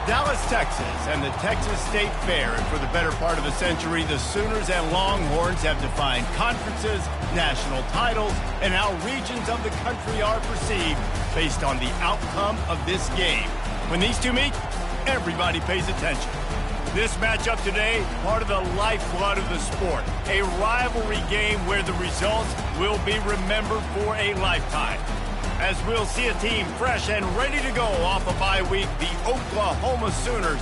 Dallas, Texas, and the Texas State Fair. And for the better part of a century, the Sooners and Longhorns have defined conferences, national titles, and how regions of the country are perceived based on the outcome of this game. When these two meet, everybody pays attention. This matchup today, part of the lifeblood of the sport. A rivalry game where the results will be remembered for a lifetime. As we'll see a team fresh and ready to go off a bye week, the Oklahoma Sooners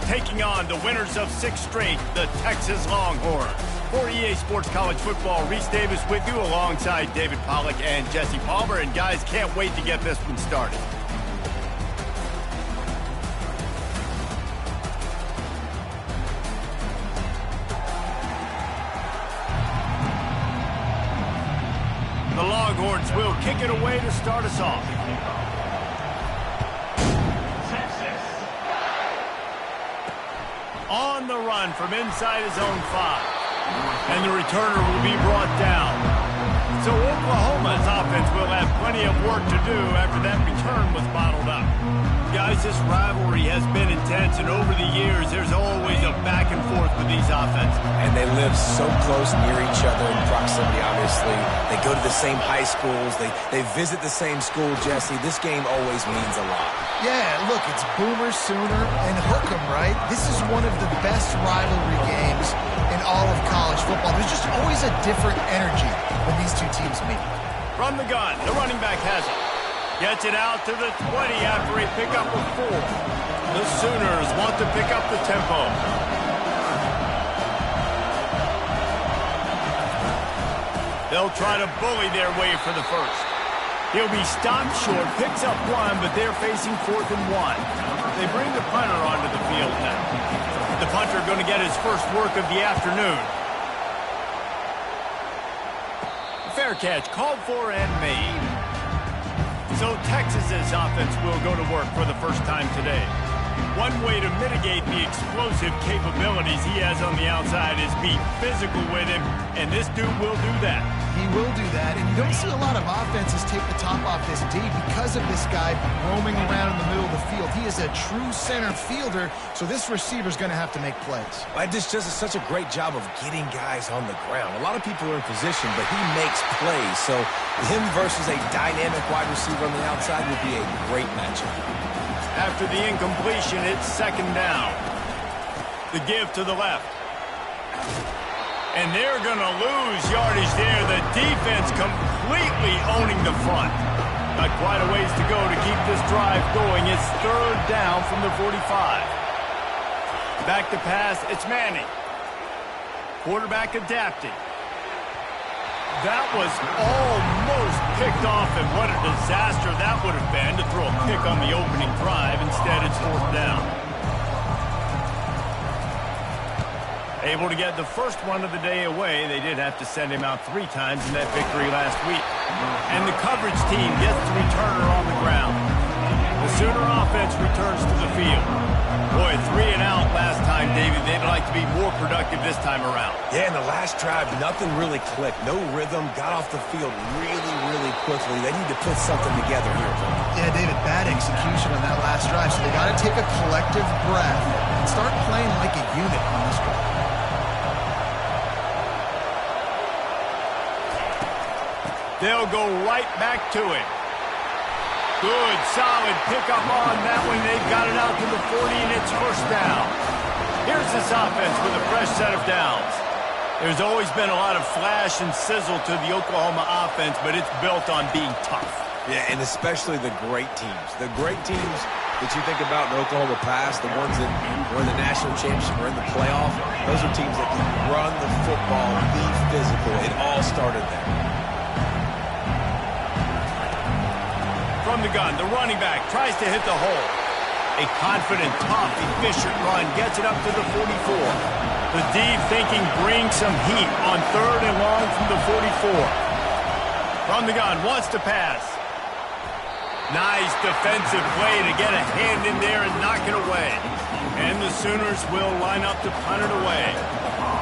taking on the winners of 6 straight, the Texas Longhorns. For EA Sports College Football, Reese Davis with you alongside David Pollack and Jesse Palmer. And guys, can't wait to get this one started. The Longhorns will kick it away to start us off. Texas. On the run from inside his own 5. And the returner will be brought down. So Oklahoma's offense will have plenty of work to do after that return was bottled up. Guys, this rivalry has been intense, and over the years, there's always a back and forth with these offenses. And they live so close near each other in proximity, obviously. They go to the same high schools. They visit the same school, Jesse. This game always means a lot. Yeah, look, it's Boomer, Sooner, and Hook'em, right? This is one of the best rivalry games in all of college football. There's just always a different energy when these two teams meet. From the gun, the running back has it. Gets it out to the 20 after a pickup of 4. The Sooners want to pick up the tempo. They'll try to bully their way for the first. He'll be stopped short, picks up 1, but they're facing 4th and 1. They bring the punter onto the field now. The punter going to get his first work of the afternoon. Fair catch, called for and made. So Texas's offense will go to work for the first time today. One way to mitigate the explosive capabilities he has on the outside is be physical with him, and this dude will do that. He will do that, and you don't see a lot of offenses take the top off this D because of this guy roaming around in the middle of the field. He is a true center fielder, so this receiver's going to have to make plays. This just is such a great job of getting guys on the ground. A lot of people are in position, but he makes plays, so him versus a dynamic wide receiver on the outside would be a great matchup. After the incompletion, it's 2nd down. The give to the left. And they're going to lose yardage there. The defense completely owning the front. Got quite a ways to go to keep this drive going. It's 3rd down from the 45. Back to pass, it's Manning. Quarterback adapting. That was almost picked off, and what a disaster that would have been to throw a pick on the opening drive. Instead, it's 4th down. Able to get the first one of the day away. They did have to send him out 3 times in that victory last week. And the coverage team gets the returner on the ground. The Sooner offense returns to the field. Boy, 3 and out last time, David. They'd like to be more productive this time around. Yeah, in the last drive, nothing really clicked. No rhythm, got off the field really quickly. They need to put something together here. Yeah, David, bad execution on that last drive, so they got to take a collective breath and start playing like a unit on this drive. They'll go right back to it. Good, solid pickup on that one. They've got it out to the 40, and it's 1st down. Here's this offense with a fresh set of downs. There's always been a lot of flash and sizzle to the Oklahoma offense, but it's built on being tough. Yeah, and especially the great teams. The great teams that you think about in Oklahoma past, the ones that were in the national championship or in the playoff, those are teams that can run the football, be physical. It all started there. From the gun, the running back tries to hit the hole. A confident, tough, efficient run gets it up to the 44. The D thinking bring some heat on 3rd and long from the 44. From the gun, wants to pass. Nice defensive play to get a hand in there and knock it away. And the Sooners will line up to punt it away.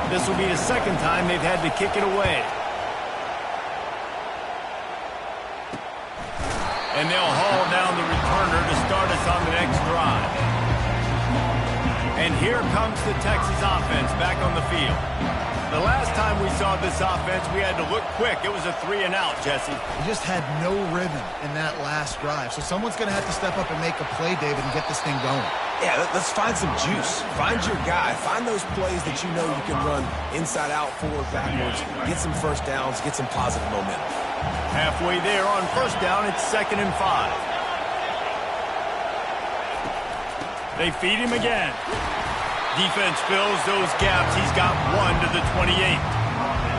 This will be the 2nd time they've had to kick it away. And they'll haul down the returner to start us on the next drive. And here comes the Texas offense back on the field. The last time we saw this offense, we had to look quick. It was a 3-and-out, Jesse. We just had no rhythm in that last drive. So someone's going to have to step up and make a play, David, and get this thing going. Yeah, let's find some juice. Find your guy. Find those plays that you know you can run inside out, forward, backwards. Get some first downs. Get some positive momentum. Halfway there on first down, it's 2nd and 5. They feed him again. Defense fills those gaps. He's got 1 to the 28.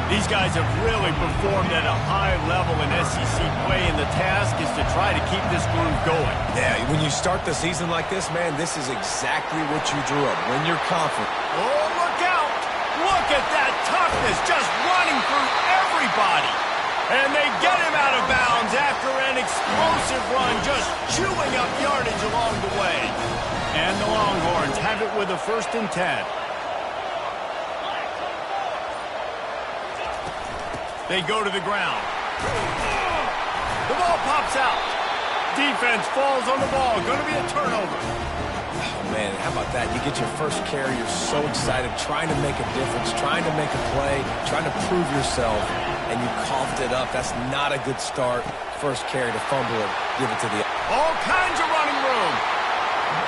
These guys have really performed at a high level in SEC play, and the task is to try to keep this groove going. Yeah, when you start the season like this, man, this is exactly what you drew up. When you're confident. Oh, look out! Look at that toughness, just running through everybody. And they get him out of bounds after an explosive run, just chewing up yardage along the way. And the Longhorns have it with a 1st and 10. They go to the ground. The ball pops out. Defense falls on the ball. Going to be a turnover. Oh, man, how about that? You get your first carry. You're so excited, trying to make a difference, trying to make a play, trying to prove yourself, and you coughed it up. That's not a good start. First carry to fumble it, give it to the... All kinds of running room.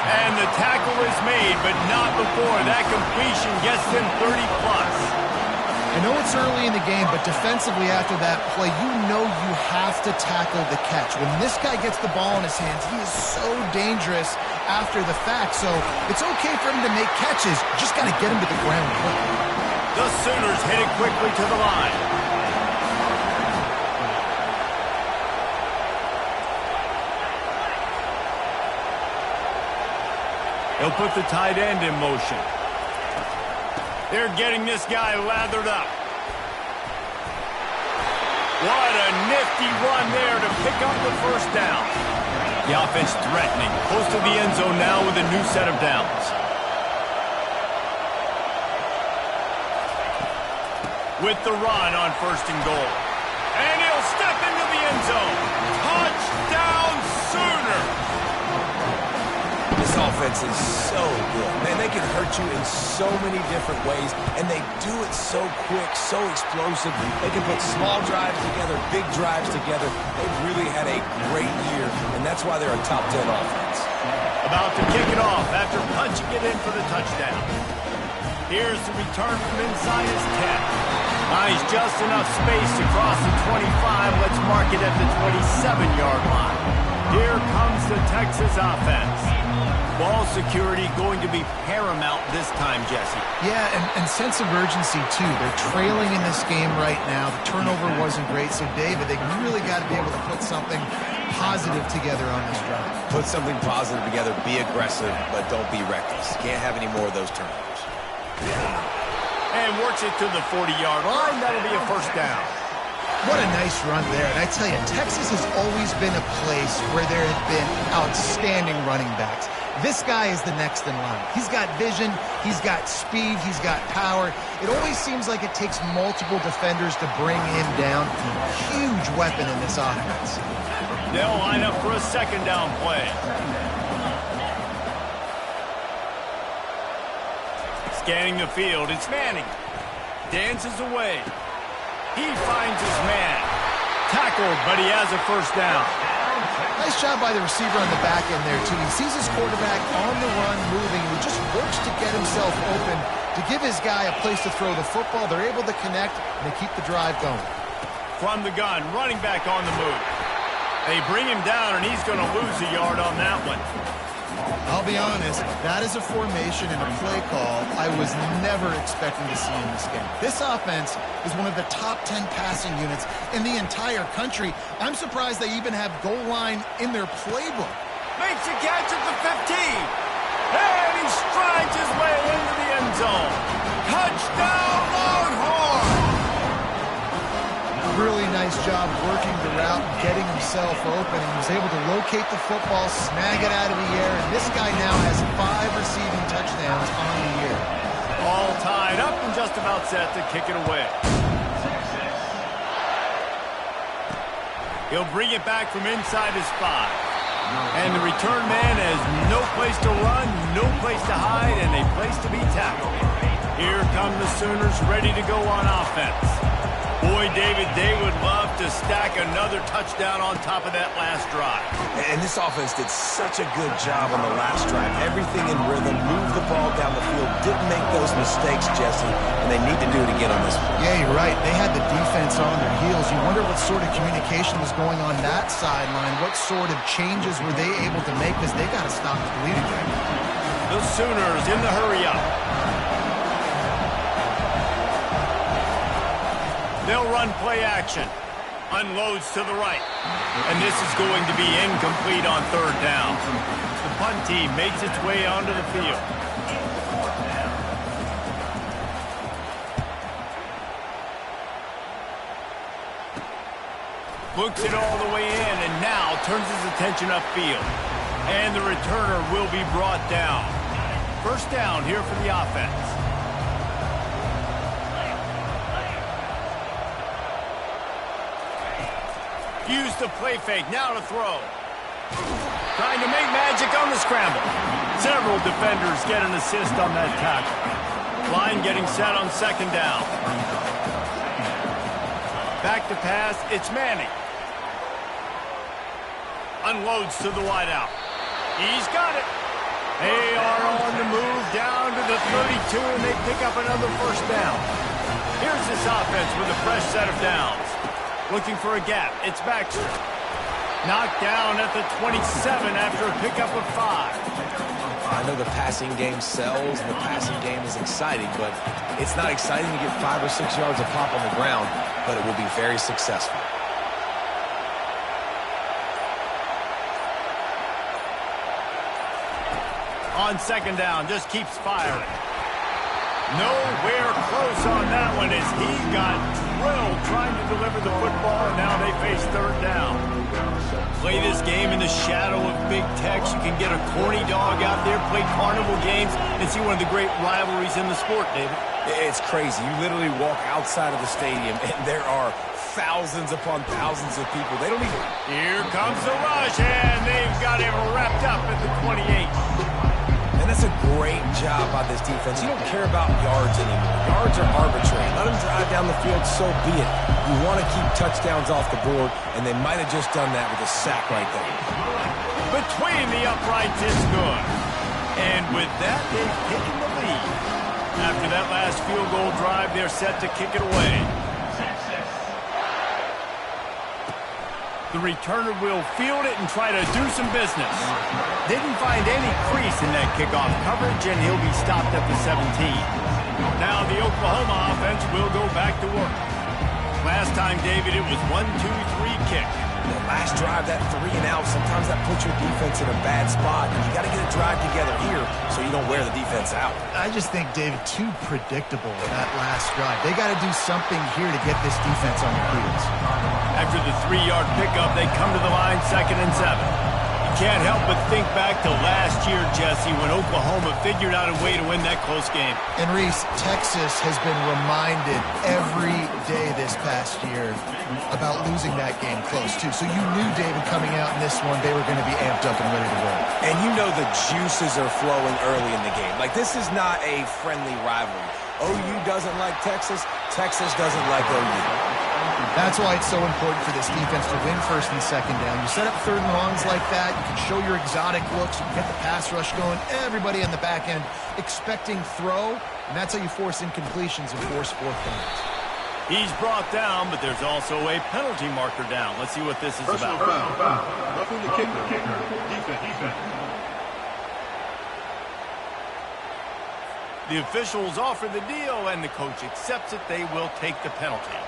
And the tackle is made, but not before that completion gets them 30+. I know it's early in the game, but defensively after that play, you know you have to tackle the catch. When this guy gets the ball in his hands, he is so dangerous after the fact. So it's okay for him to make catches. You just got to get him to the ground quick. The Sooners hit it quickly to the line. He'll put the tight end in motion. They're getting this guy lathered up. What a nifty run there to pick up the first down. The offense threatening, close to the end zone now with a new set of downs. With the run on 1st and goal. And he'll step into the end zone. Touchdown Sooner! This offense is so good. Man, they can hurt you in so many different ways, and they do it so quick, so explosive. They can put small drives together, big drives together. They've really had a great year, and that's why they're a top 10 offense. About to kick it off after punching it in for the touchdown. Here's the return from inside his 10. Nice, just enough space to cross the 25. Let's mark it at the 27-yard line. Here comes the Texas offense. Ball security going to be paramount this time, Jesse. Yeah, and sense of urgency, too. They're trailing in this game right now. The turnover wasn't great. So, David, they really got to be able to put something positive together on this drive. Put something positive together. Be aggressive, but don't be reckless. Can't have any more of those turnovers. And works it to the 40-yard line. That'll be a 1st down. What a nice run there. And I tell you, Texas has always been a place where there have been outstanding running backs. This guy is the next in line. He's got vision, he's got speed, he's got power. It always seems like it takes multiple defenders to bring him down. Huge weapon in this offense. They'll line up for a 2nd down play. Scanning the field, it's Manning. Dances away. He finds his man. Tackled, but he has a 1st down. Nice job by the receiver on the back end there, too. He sees his quarterback on the run moving. He just works to get himself open to give his guy a place to throw the football. They're able to connect, and they keep the drive going. From the gun, running back on the move. They bring him down, and he's going to lose a yard on that one. I'll be honest, that is a formation and a play call I was never expecting to see in this game. This offense is one of the top 10 passing units in the entire country. I'm surprised they even have goal line in their playbook. Makes a catch at the 15. And he strides his way into the end zone. Touchdown, Longhorns! Really nice job working the route and getting himself open. And he was able to locate the football, snag it out of the air, and this guy now has 5 receiving touchdowns on the year. All tied up and just about set to kick it away. He'll bring it back from inside his 5. And the return man has no place to run, no place to hide, and a place to be tackled. Here come the Sooners ready to go on offense. Boy, David, they would love to stack another touchdown on top of that last drive. And this offense did such a good job on the last drive. Everything in rhythm, moved the ball down the field, didn't make those mistakes, Jesse, and they need to do it again on this one. Yeah, you're right. They had the defense on their heels. You wonder what sort of communication was going on that sideline. What sort of changes were they able to make, because they got to stop the bleeding there. The Sooners in the hurry-up. They'll run play action. Unloads to the right. And this is going to be incomplete on third down. The punt team makes its way onto the field. Looks it all the way in and now turns his attention upfield. And the returner will be brought down. First down here for the offense. Use the play fake, now to throw. Trying to make magic on the scramble. Several defenders get an assist on that tackle. Line getting set on second down. Back to pass, it's Manning. Unloads to the wideout. He's got it. They are on the move down to the 32, and they pick up another first down. Here's this offense with a fresh set of downs. Looking for a gap. It's Baxter. Knocked down at the 27 after a pickup of 5. I know the passing game sells and the passing game is exciting, but it's not exciting to get 5 or 6 yards of pop on the ground, but it will be very successful. On second down, just keeps firing. Nowhere close on that one as he got drilled trying to deliver the football, and now they face third down. Play this game in the shadow of Big Tex. You can get a corny dog out there, play carnival games, and see one of the great rivalries in the sport, David. It's crazy. You literally walk outside of the stadium, and there are thousands upon thousands of people. They don't even... Here comes the rush, and they've got him wrapped up at the 28. And that's a great job by this defense. You don't care about yards anymore. Yards are arbitrary. Let them drive down the field, so be it. You want to keep touchdowns off the board, and they might have just done that with a sack right there. Between the uprights, it's good. And with that, they've taken the lead. After that last field goal drive, they're set to kick it away. The returner will field it and try to do some business. Didn't find any crease in that kickoff coverage, and he'll be stopped at the 17. Now the Oklahoma offense will go back to work. Last time, David, it was 1-2-3 kick. The last drive, that 3 and out, sometimes that puts your defense in a bad spot, and you got to get a drive together here so you don't wear the defense out. I just think, David, too predictable that last drive. They got to do something here to get this defense on their heels. After the 3-yard pickup, they come to the line 2nd and 7. You can't help but think back to last year, Jesse, when Oklahoma figured out a way to win that close game. And Reese, Texas has been reminded every day this past year about losing that game close, too. So you knew, David, coming out in this one, they were going to be amped up and ready to roll. And you know the juices are flowing early in the game. Like, this is not a friendly rivalry. OU doesn't like Texas. Texas doesn't like OU. That's why it's so important for this defense to win 1st and 2nd down. You set up 3rd and longs like that, you can show your exotic looks, you can get the pass rush going, everybody on the back end expecting throw, and that's how you force incompletions and force 4th downs. He's brought down, but there's also a penalty marker down. Let's see what this is about. Roughing the kicker. Defense. The officials offer the deal, and the coach accepts it. They will take the penalty.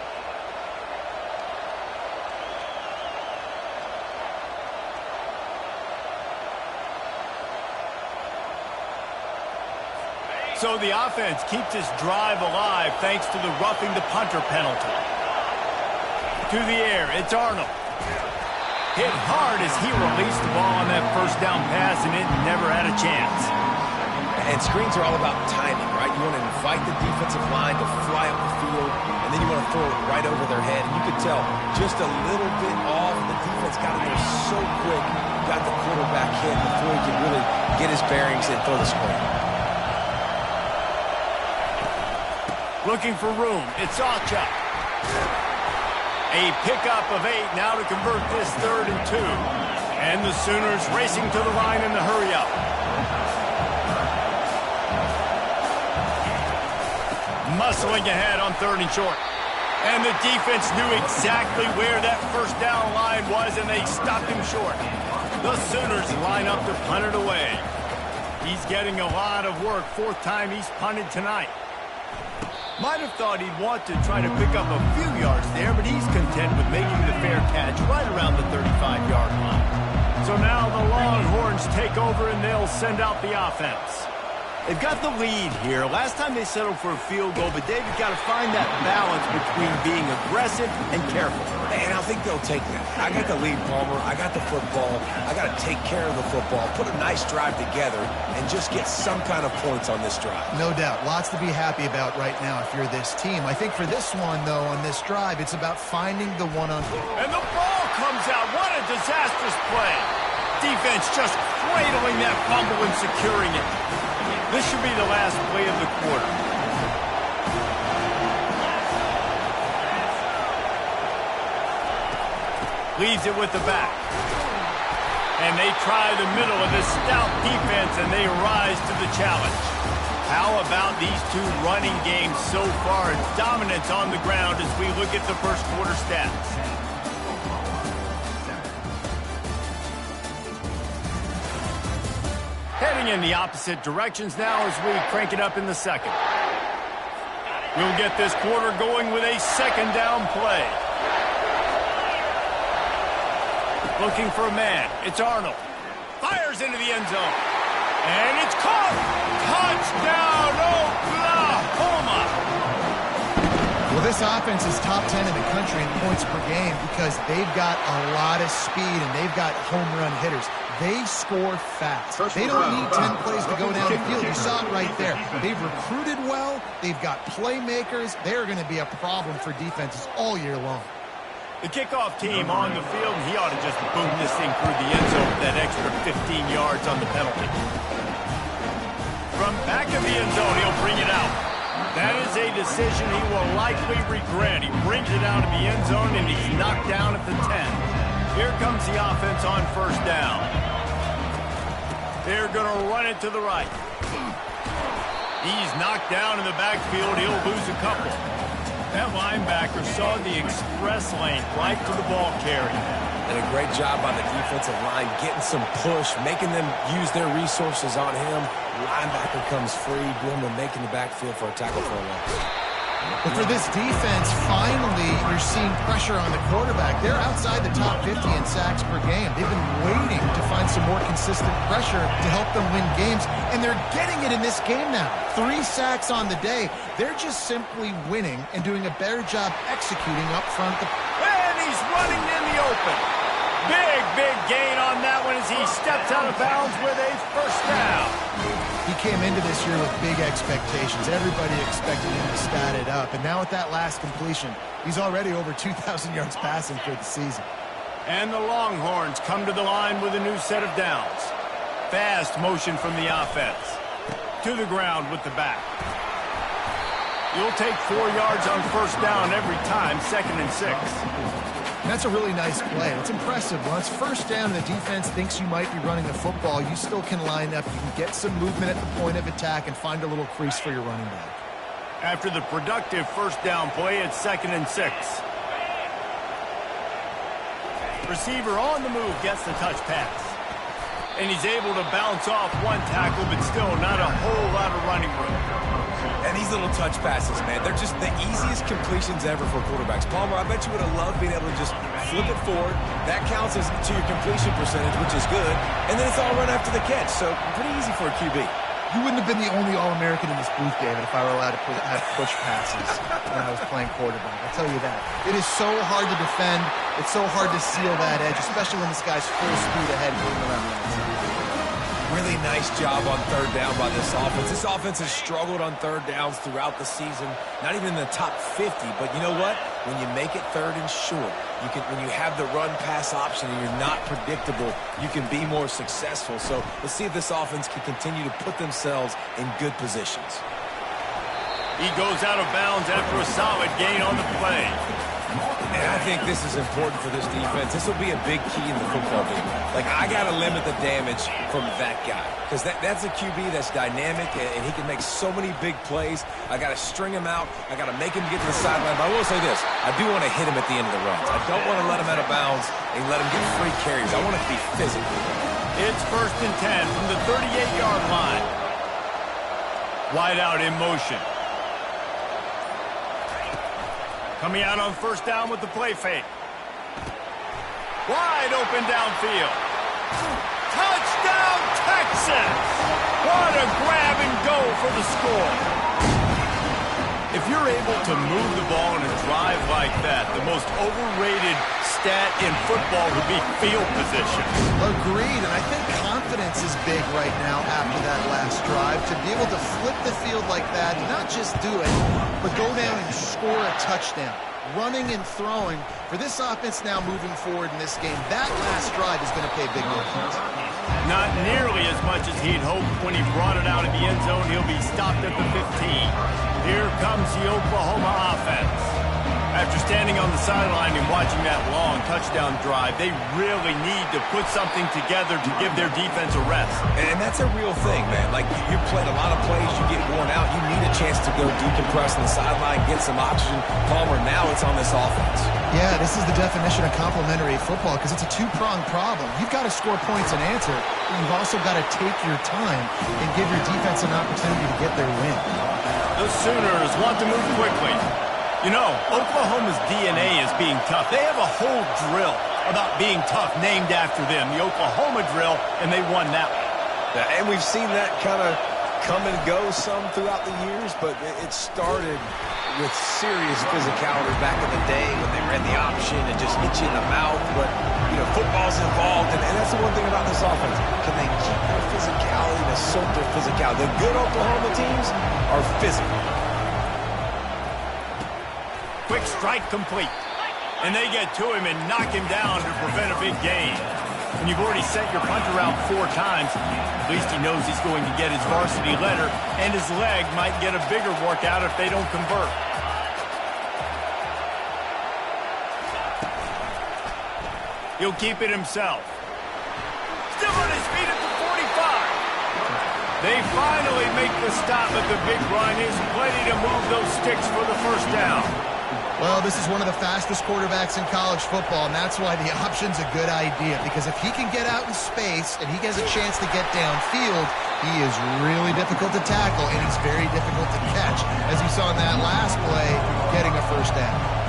So the offense keeps this drive alive thanks to the roughing the punter penalty. To the air, it's Arnold. Hit hard as he released the ball on that 1st down pass, and it never had a chance. And screens are all about timing, right? You want to invite the defensive line to fly up the field, and then you want to throw it right over their head. And you could tell just a little bit off, the defense defense got in there so quick, got the quarterback hit before he could really get his bearings and throw the screen. Looking for room. It's Ocha. A pickup of 8 now to convert this 3rd and 2. And the Sooners racing to the line in the hurry-up. Muscling ahead on 3rd and short. And the defense knew exactly where that first down line was, and they stopped him short. The Sooners line up to punt it away. He's getting a lot of work. 4th time he's punted tonight. Might have thought he'd want to try to pick up a few yards there, but he's content with making the fair catch right around the 35-yard line. So now the Longhorns take over, and they'll send out the offense. They've got the lead here. Last time they settled for a field goal, but David got to find that balance between being aggressive and careful. And I think they'll take that. I got the lead, Palmer. I got the football. I got to take care of the football, put a nice drive together, and just get some kind of points on this drive. No doubt. Lots to be happy about right now if you're this team. I think for this one, though, on this drive, it's about finding the one-on-one. And the ball comes out. What a disastrous play. Defense just cradling that fumble and securing it. This should be the last play of the quarter. Leaves it with the back. And they try the middle of this stout defense, and they rise to the challenge. How about these two running games so far? Dominance on the ground as we look at the first quarter stats. Heading in the opposite directions now as we crank it up in the second. We'll get this quarter going with a 2nd down play. Looking for a man. It's Arnold. Fires into the end zone. And it's caught. Touchdown, Oklahoma. Well, this offense is top 10 in the country in points per game because they've got a lot of speed and they've got home run hitters. They score fast. They don't need 10 plays to go down the field. You saw it right there. They've recruited well. They've got playmakers. They're going to be a problem for defenses all year long. The kickoff team on the field, and he ought to just boom this thing through the end zone with that extra 15 yards on the penalty. From back of the end zone, he'll bring it out. That is a decision he will likely regret. He brings it out of the end zone, and he's knocked down at the 10. Here comes the offense on 1st down. They're going to run it to the right. He's knocked down in the backfield. He'll lose a couple. That linebacker saw the express lane right to the ball carrier. And a great job by the defensive line, getting some push, making them use their resources on him. Linebacker comes free, boom, and making the backfield for a tackle for a loss. But for this defense, finally, you're seeing pressure on the quarterback. They're outside the top 50 in sacks per game. They've been waiting to find some more consistent pressure to help them win games, and they're getting it in this game now. 3 sacks on the day. They're just simply winning and doing a better job executing up front. And he's running in the open. Big gain on that one as he steps out of bounds with a 1st down. He came into this year with big expectations. Everybody expected him to stat it up. And now with that last completion, he's already over 2,000 yards passing for the season. And the Longhorns come to the line with a new set of downs. Fast motion from the offense. To the ground with the back. You'll take 4 yards on 1st down every time, 2nd and 6. And that's a really nice play. It's impressive. When it's 1st down and the defense thinks you might be running the football, you still can line up. You can get some movement at the point of attack and find a little crease for your running back. After the productive 1st down play, it's 2nd and 6. Receiver on the move gets the touch pass. And he's able to bounce off one tackle, but still not a whole lot of running room. And these little touch passes, man, they're just the easiest completions ever for quarterbacks. Palmer, I bet you would have loved being able to just flip it forward. That counts as to your completion percentage, which is good. And then it's all run after the catch, so pretty easy for a QB. You wouldn't have been the only All-American in this booth, David, if I were allowed to have push passes when I was playing quarterback. I'll tell you that. It is so hard to defend. It's so hard to seal that edge, especially when this guy's full speed ahead going around the outside. really nice job on third down by this offense. This offense has struggled on third downs throughout the season, not even in the top 50. But you know what? When you make it third and short, when you have the run-pass option and you're not predictable, you can be more successful. So let's see if this offense can continue to put themselves in good positions. He goes out of bounds after a solid gain on the play. And I think this is important for this defense. This will be a big key in the football game. Like, I got to limit the damage from that guy. Because that's a QB that's dynamic, and he can make so many big plays. I got to string him out. I got to make him get to the sideline. But I will say this. I do want to hit him at the end of the runs. I don't want to let him out of bounds and let him get free carries. I want it to be physical. It's 1st and 10 from the 38-yard line. Wide out in motion. Coming out on 1st down with the play fake. Wide open downfield. Touchdown, Texas! What a grab and go for the score. If you're able to move the ball in a drive like that, the most overrated stat in football would be field position. Agreed, and I think confidence is big right now after that last drive. To be able to flip the field like that, not just do it, but go down and score a touchdown. Running and throwing. For this offense now moving forward in this game, that last drive is going to pay big dividends. Not nearly as much as he'd hoped when he brought it out of the end zone. He'll be stopped at the 15. Here comes the Oklahoma offense. After standing on the sideline and watching that long touchdown drive, they really need to put something together to give their defense a rest. And that's a real thing, man. Like, you played a lot of plays, you get worn out, you need a chance to go decompress on the sideline, get some oxygen. Palmer, now it's on this offense. Yeah, this is the definition of complementary football because it's a two-pronged problem. You've got to score points and answer, but you've also got to take your time and give your defense an opportunity to get their win. The Sooners want to move quickly. You know, Oklahoma's DNA is being tough. They have a whole drill about being tough named after them, the Oklahoma drill, and they won that one. Yeah, and we've seen that kind of come and go some throughout the years, but it started with serious physicality back in the day when they ran the option and just hit you in the mouth. But, you know, football's involved, and that's the one thing about this offense. Can they keep their physicality and assert their physicality? The good Oklahoma teams are physical. Quick strike complete. And they get to him and knock him down to prevent a big gain. And you've already sent your punter out 4 times. At least he knows he's going to get his varsity letter, and his leg might get a bigger workout if they don't convert. He'll keep it himself. Still on his feet at the 45. They finally make the stop at the big run. Is plenty to move those sticks for the 1st down. Well, this is one of the fastest quarterbacks in college football, and that's why the option's a good idea. Because if he can get out in space and he has a chance to get downfield, he is really difficult to tackle, and he's very difficult to catch. As you saw in that last play, getting a 1st down.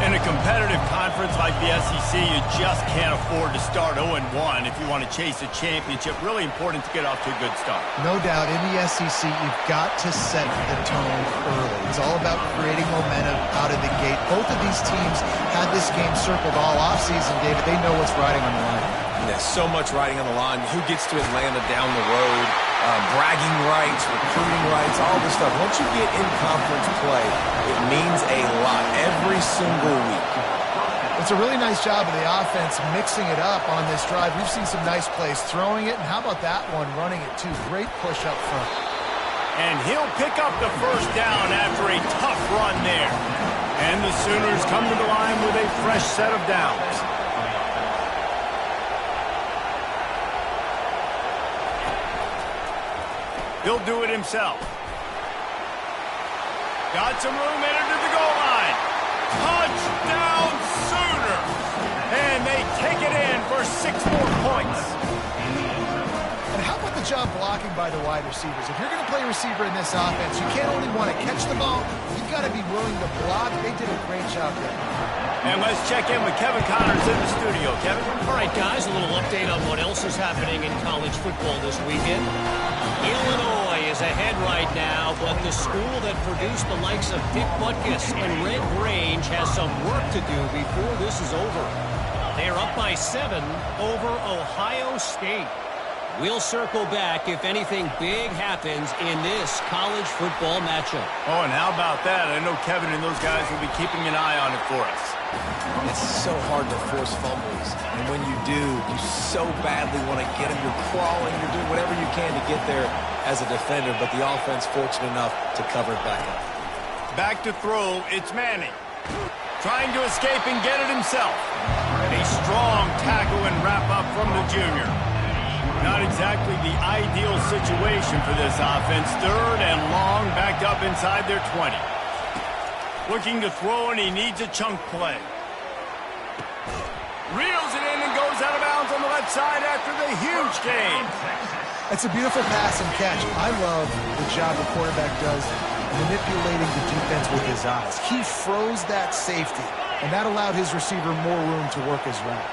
In a competitive conference like the SEC, you just can't afford to start 0-1 if you want to chase a championship. Really important to get off to a good start. No doubt, in the SEC, you've got to set the tone early. It's all about creating momentum out of the gate. Both of these teams had this game circled all offseason, David. They know what's riding on the line. There's so much riding on the line. Who gets to Atlanta down the road? Bragging rights, recruiting rights, all this stuff. Once you get in conference play, it means a lot every single week. It's a really nice job of the offense mixing it up on this drive. We've seen some nice plays throwing it, and how about that one running it too? Great push up front. And he'll pick up the 1st down after a tough run there. And the Sooners come to the line with a fresh set of downs. He'll do it himself. Got some room, entered to the goal line. Touchdown Sooners! And they take it in for 6 more points. And how about the job blocking by the wide receivers? If you're going to play receiver in this offense, you can't only want to catch the ball, you've got to be willing to block. They did a great job there. And let's check in with Kevin Connors in the studio. Kevin? All right, guys, a little update on what else is happening in college football this weekend. Illinois is ahead right now, but the school that produced the likes of Dick Butkus and Red Grange has some work to do before this is over. They are up by 7 over Ohio State. We'll circle back if anything big happens in this college football matchup. Oh, and how about that? I know Kevin and those guys will be keeping an eye on it for us. It's so hard to force fumbles, and when you do, you so badly want to get them. You're crawling, you're doing whatever you can to get there as a defender, but the offense fortunate enough to cover it back up. Back to throw, it's Manning. Trying to escape and get it himself. A strong tackle and wrap up from the junior. Not exactly the ideal situation for this offense. Third and long, backed up inside their 20. Looking to throw, and he needs a chunk play. Reels it in and goes out of bounds on the left side after the huge gain. It's a beautiful pass and catch. I love the job the quarterback does manipulating the defense with his eyes. He froze that safety, and that allowed his receiver more room to work his route.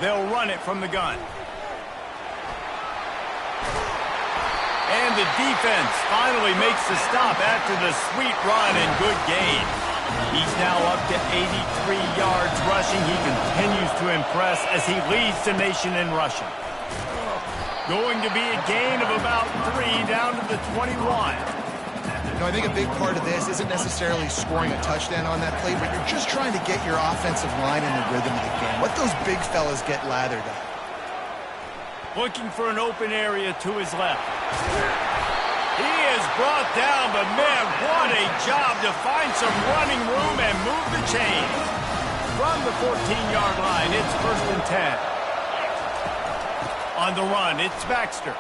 They'll run it from the gun. And the defense finally makes the stop after the sweet run and good gain. He's now up to 83 yards rushing. He continues to impress as he leads the nation in rushing. Going to be a gain of about 3 down to the 21. You know, I think a big part of this isn't necessarily scoring a touchdown on that play, but you're just trying to get your offensive line in the rhythm of the game. Let those big fellas get lathered up. Looking for an open area to his left. He is brought down, but man, what a job to find some running room and move the chains. From the 14-yard line, it's 1st and 10. On the run, it's Baxter.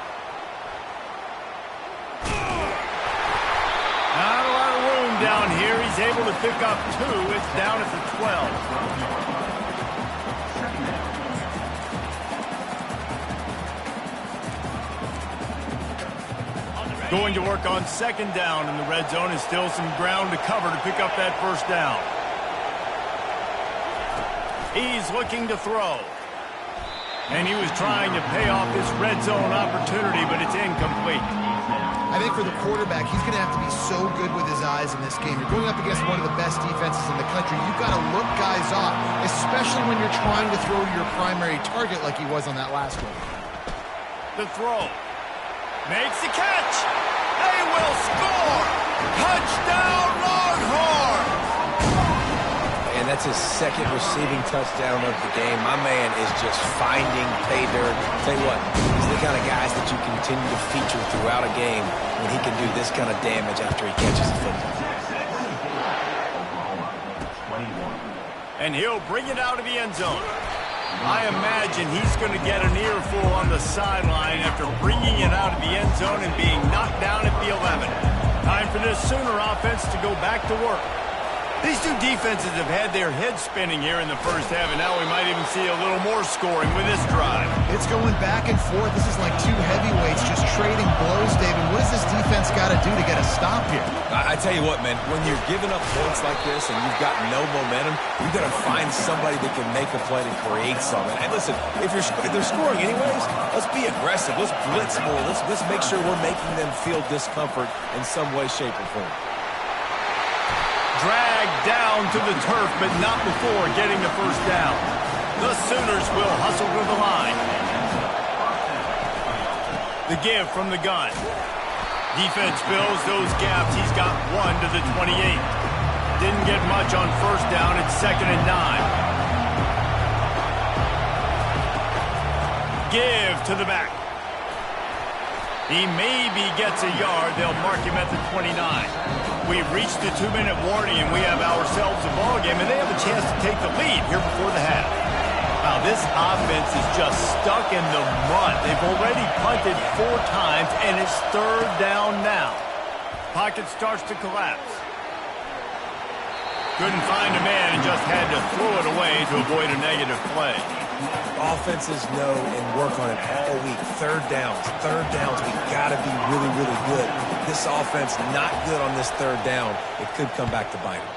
Not a lot of room down here. He's able to pick up 2. It's down at the 12. Going to work on 2nd down in the red zone, and still some ground to cover to pick up that 1st down. He's looking to throw. And he was trying to pay off this red zone opportunity, but it's incomplete. I think for the quarterback, he's going to have to be so good with his eyes in this game. You're going up against one of the best defenses in the country. You've got to look guys off, especially when you're trying to throw to your primary target like he was on that last one. The throw. Makes the catch. They will score. Touchdown, Longhorn. And that's his 2nd receiving touchdown of the game. My man is just finding pay dirt. Tell you what, he's the kind of guys that you continue to feature throughout a game when he can do this kind of damage after he catches the football. And he'll bring it out of the end zone. I imagine he's going to get an earful on the sideline after bringing it out of the end zone and being knocked down at the 11. Time for this Sooner offense to go back to work. These two defenses have had their heads spinning here in the 1st half, and now we might even see a little more scoring with this drive. It's going back and forth. This is like two heavyweights just trading blows, David. What does this defense got to do to get a stop here? I tell you what, man, when you're giving up points like this and you've got no momentum, you've got to find somebody that can make a play to create something. And listen, if they're scoring anyways, let's be aggressive. Let's blitz more. Let's make sure we're making them feel discomfort in some way, shape, or form. Dragged down to the turf, but not before getting the 1st down. The Sooners will hustle to the line. The give from the gun. Defense fills those gaps. He's got 1 to the 28. Didn't get much on 1st down. It's 2nd and 9. Give to the back. He maybe gets a yard. They'll mark him at the 29. We've reached the 2-minute warning, and we have ourselves a ball game, and they have a chance to take the lead here before the half. Wow, this offense is just stuck in the mud. They've already punted 4 times, and it's 3rd down now. Pocket starts to collapse. Couldn't find a man and just had to throw it away to avoid a negative play. Offenses know and work on it all week. 3rd downs. We got to be really, really good. This offense not good on this 3rd down. It could come back to bite them.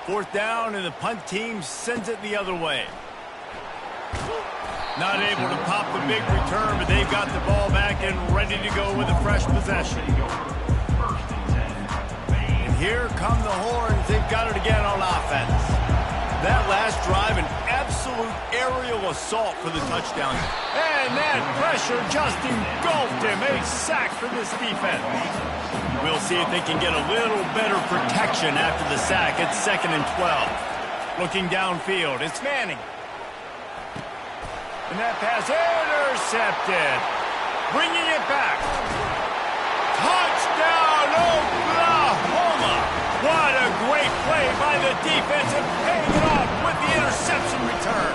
4th down, and the punt team sends it the other way. Not able to pop the big return, but they've got the ball back and ready to go with a fresh possession. And here come the Horns. They've got it again on offense. That last drive, an absolute absolute aerial assault for the touchdown. And that pressure just engulfed him. A sack for this defense. We'll see if they can get a little better protection after the sack. It's 2nd and 12. Looking downfield, it's Manning. And that pass intercepted. Bringing it back. Touchdown, Oklahoma! What a great play by the defense and paying it off with the interception return.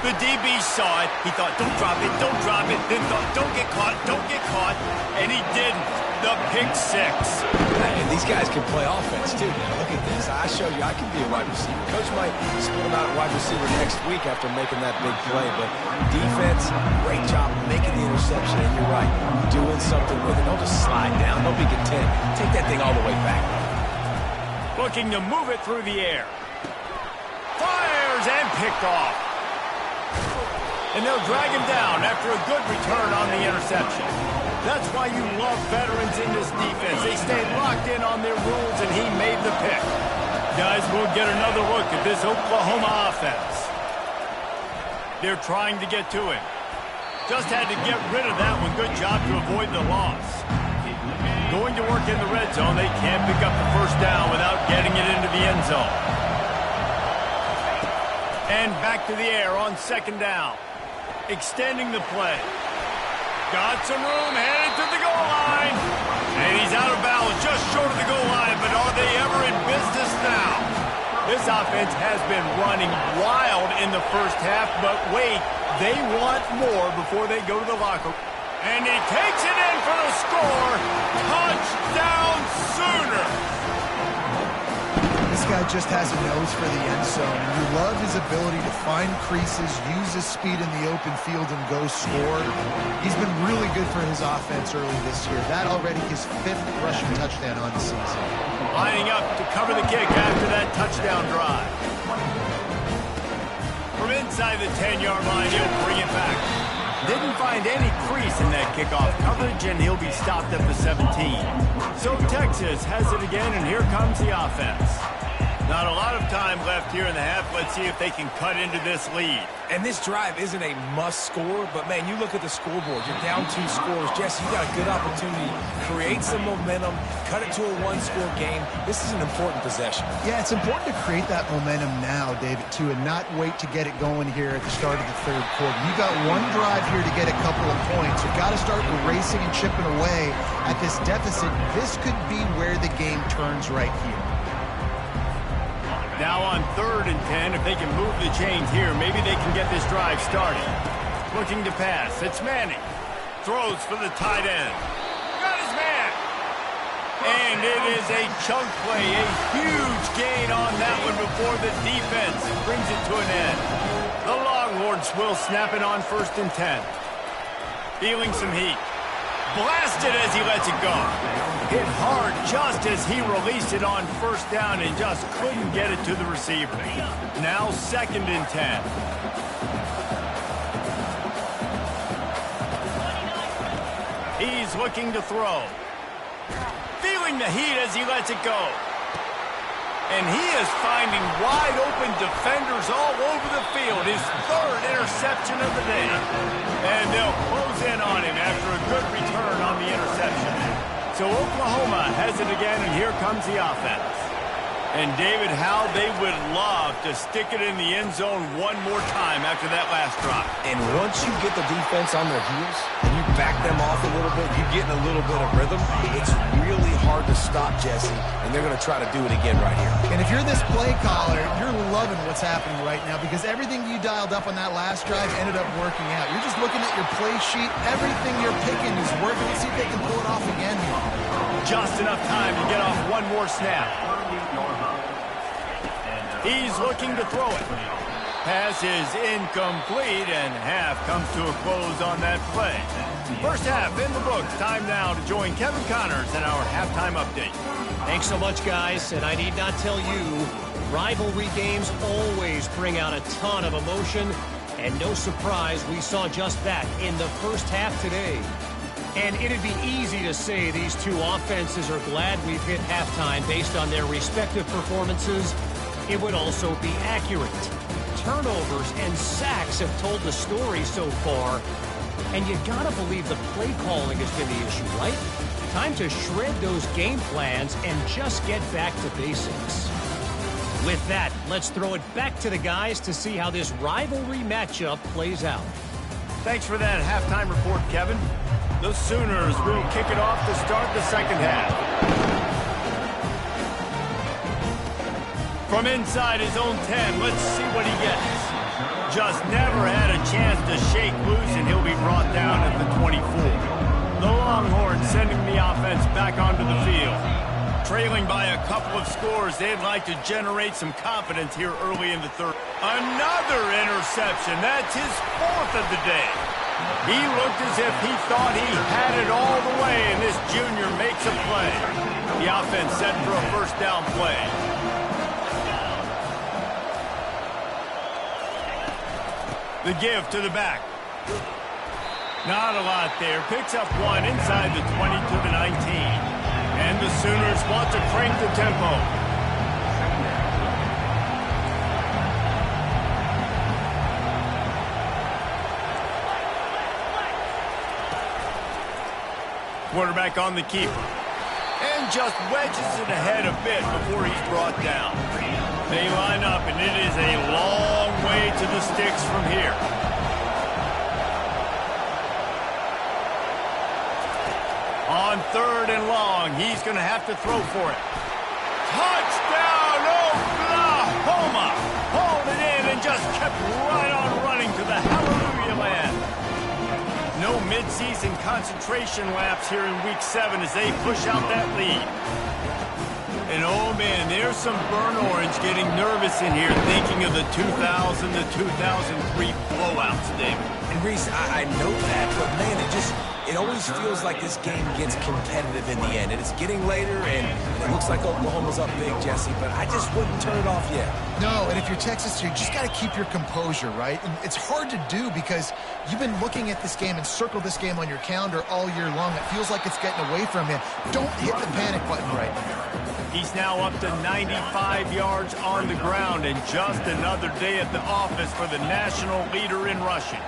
The DB saw it. He thought, don't drop it, don't drop it. Then thought, don't get caught. And he didn't. The pick six. And these guys can play offense, too. Now, look at this. I showed you I can be a wide receiver. Coach might split him out at wide receiver next week after making that big play. But defense, great job making the interception. And you're right, doing something with it. Don't just slide down. Don't be content. Take that thing all the way back. Looking to move it through the air. Fires and picked off. And they'll drag him down after a good return on the interception. That's why you love veterans in this defense. They stayed locked in on their rules, and he made the pick. Guys, we'll get another look at this Oklahoma offense. They're trying to get to him. Just had to get rid of that one. Good job to avoid the loss. Going to work in the red zone. They can't pick up the first down without getting it into the end zone. And back to the air on 2nd down. Extending the play. Got some room, headed to the goal line. And he's out of bounds, just short of the goal line, but are they ever in business now? This offense has been running wild in the first half, but wait, they want more before they go to the locker room. And he takes it in for the score. Touchdown Sooners! This guy just has a nose for the end zone. And you love his ability to find creases, use his speed in the open field, and go score. He's been really good for his offense early this year. That already his 5th rushing touchdown on the season. Lining up to cover the kick after that touchdown drive. From inside the 10-yard line, he'll bring it back. Didn't find any crease in that kickoff coverage, and he'll be stopped at the 17. So Texas has it again, and here comes the offense. Not a lot of time left here in the half. Let's see if they can cut into this lead. And this drive isn't a must score, but, man, you look at the scoreboard. You're down 2 scores. Jesse, you got a good opportunity. Create some momentum. Cut it to a 1-score game. This is an important possession. Yeah, it's important to create that momentum now, David, too, and not wait to get it going here at the start of the 3rd quarter. You got one drive here to get a couple of points. You've got to start racing and chipping away at this deficit. This could be where the game turns right here. Now on 3rd and 10, if they can move the chains here, maybe they can get this drive started. Looking to pass, it's Manning. Throws for the tight end. Got his man. And it is a chunk play, a huge gain on that one before the defense brings it to an end. The Longhorns will snap it on 1st and 10. Feeling some heat. Blasted as he lets it go. Hit hard just as he released it on 1st down and just couldn't get it to the receiver. Now 2nd and 10. He's looking to throw. Feeling the heat as he lets it go. And he is finding wide open defenders all over the field. His 3rd interception of the day. And they'll close in on him after a good return on the interception. So Oklahoma has it again, and here comes the offense. And David, how they would love to stick it in the end zone one more time after that last drive. And once you get the defense on their heels and you back them off a little bit, you get in a little bit of rhythm, it's really hard to stop, Jesse, and they're going to try to do it again right here. And if you're this play caller, you're loving what's happening right now because everything you dialed up on that last drive ended up working out. You're just looking at your play sheet. Everything you're picking is working. Let's see if they can pull it off again here. Just enough time to get off one more snap. He's looking to throw it. Pass is incomplete, and half comes to a close on that play. First half in the books. Time now to join Kevin Connors in our halftime update. Thanks so much, guys. And I need not tell you, rivalry games always bring out a ton of emotion. And no surprise, we saw just that in the first half today. And it'd be easy to say these two offenses are glad we've hit halftime based on their respective performances. It would also be accurate. turnovers and sacks have told the story so far. And you gotta believe the play calling has been the issue, right? Time to shred those game plans and just get back to basics. With that, let's throw it back to the guys to see how this rivalry matchup plays out. Thanks for that halftime report, Kevin. The Sooners will kick it off to start the second half. From inside his own 10, let's see what he gets. Just never had a chance to shake loose, and he'll be brought down at the 24. The Longhorns sending the offense back onto the field. Trailing by a couple of scores, they'd like to generate some confidence here early in the third. Another interception. That's his fourth of the day. He looked as if he thought he had it all the way, and this junior makes a play. The offense set for a first down play. The give to the back. Not a lot there. Picks up one inside the 20 to the 19. And the Sooners want to crank the tempo. Quarterback on the keeper. And just wedges it ahead a bit before he's brought down. They line up, and it is a long way to the sticks from here. On third and long, he's going to have to throw for it. Touchdown, Oklahoma! Hauled it in and just kept right on running to the hallelujah land. No midseason concentration laps here in Week 7 as they push out that lead. And oh man, there's some burnt orange getting nervous in here thinking of the 2000 to 2003 blowouts, David. And Reese, I know that, but man, it always feels like this game gets competitive in the end. And it's getting later, and it looks like Oklahoma's up big, Jesse, but I just wouldn't turn it off yet. No, and if you're Texas, you just got to keep your composure, right? And it's hard to do because you've been looking at this game and circled this game on your calendar all year long. It feels like it's getting away from you. Don't hit the panic button right now. He's now up to 95 yards on the ground, and just another day at the office for the national leader in rushing.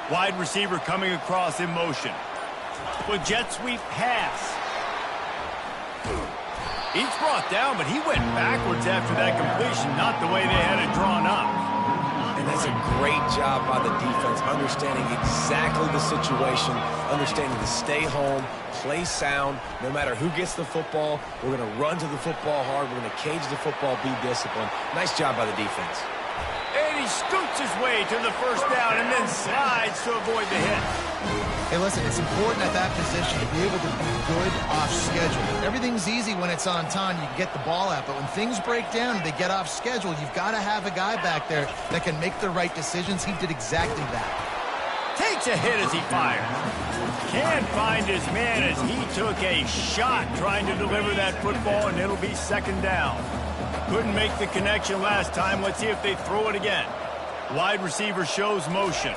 Wide receiver coming across in motion. With jet sweep pass. He's brought down, but he went backwards after that completion, not the way they had it drawn up. And that's a great job by the defense, understanding exactly the situation, understanding to stay home, play sound. No matter who gets the football, we're going to run to the football hard. We're going to cage the football, be disciplined. Nice job by the defense. And he scoots his way to the first down and then slides to avoid the hit. Hey, listen, it's important at that position to be able to be good off schedule. Everything's easy when it's on time. You can get the ball out. But when things break down and they get off schedule, you've got to have a guy back there that can make the right decisions. He did exactly that. Takes a hit as he fires. Can't find his man as he took a shot trying to deliver that football, and it'll be second down. Couldn't make the connection last time. Let's see if they throw it again. Wide receiver shows motion.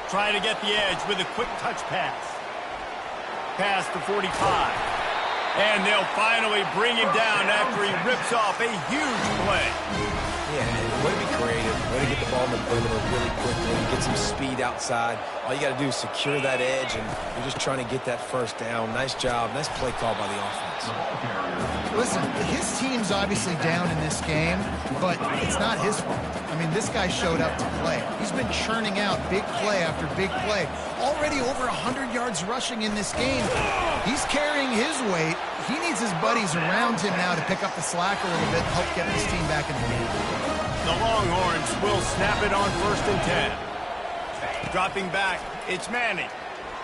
Trying to get the edge with a quick touch pass. Pass to 45. And they'll finally bring him down after he rips off a huge play. Yeah, way to be creative. Way to get the ball in the perimeter really quickly. Get some speed outside. All you got to do is secure that edge, and you're just trying to get that first down. Nice job. Nice play call by the offense. Listen, his team's obviously down in this game, but it's not his fault. I mean, this guy showed up to play. He's been churning out big play after big play. Already over 100 yards rushing in this game. He's carrying his weight. He needs his buddies around him now to pick up the slack a little bit and help get this team back in the game. The Longhorns will snap it on 1st and 10. Dropping back, it's Manning.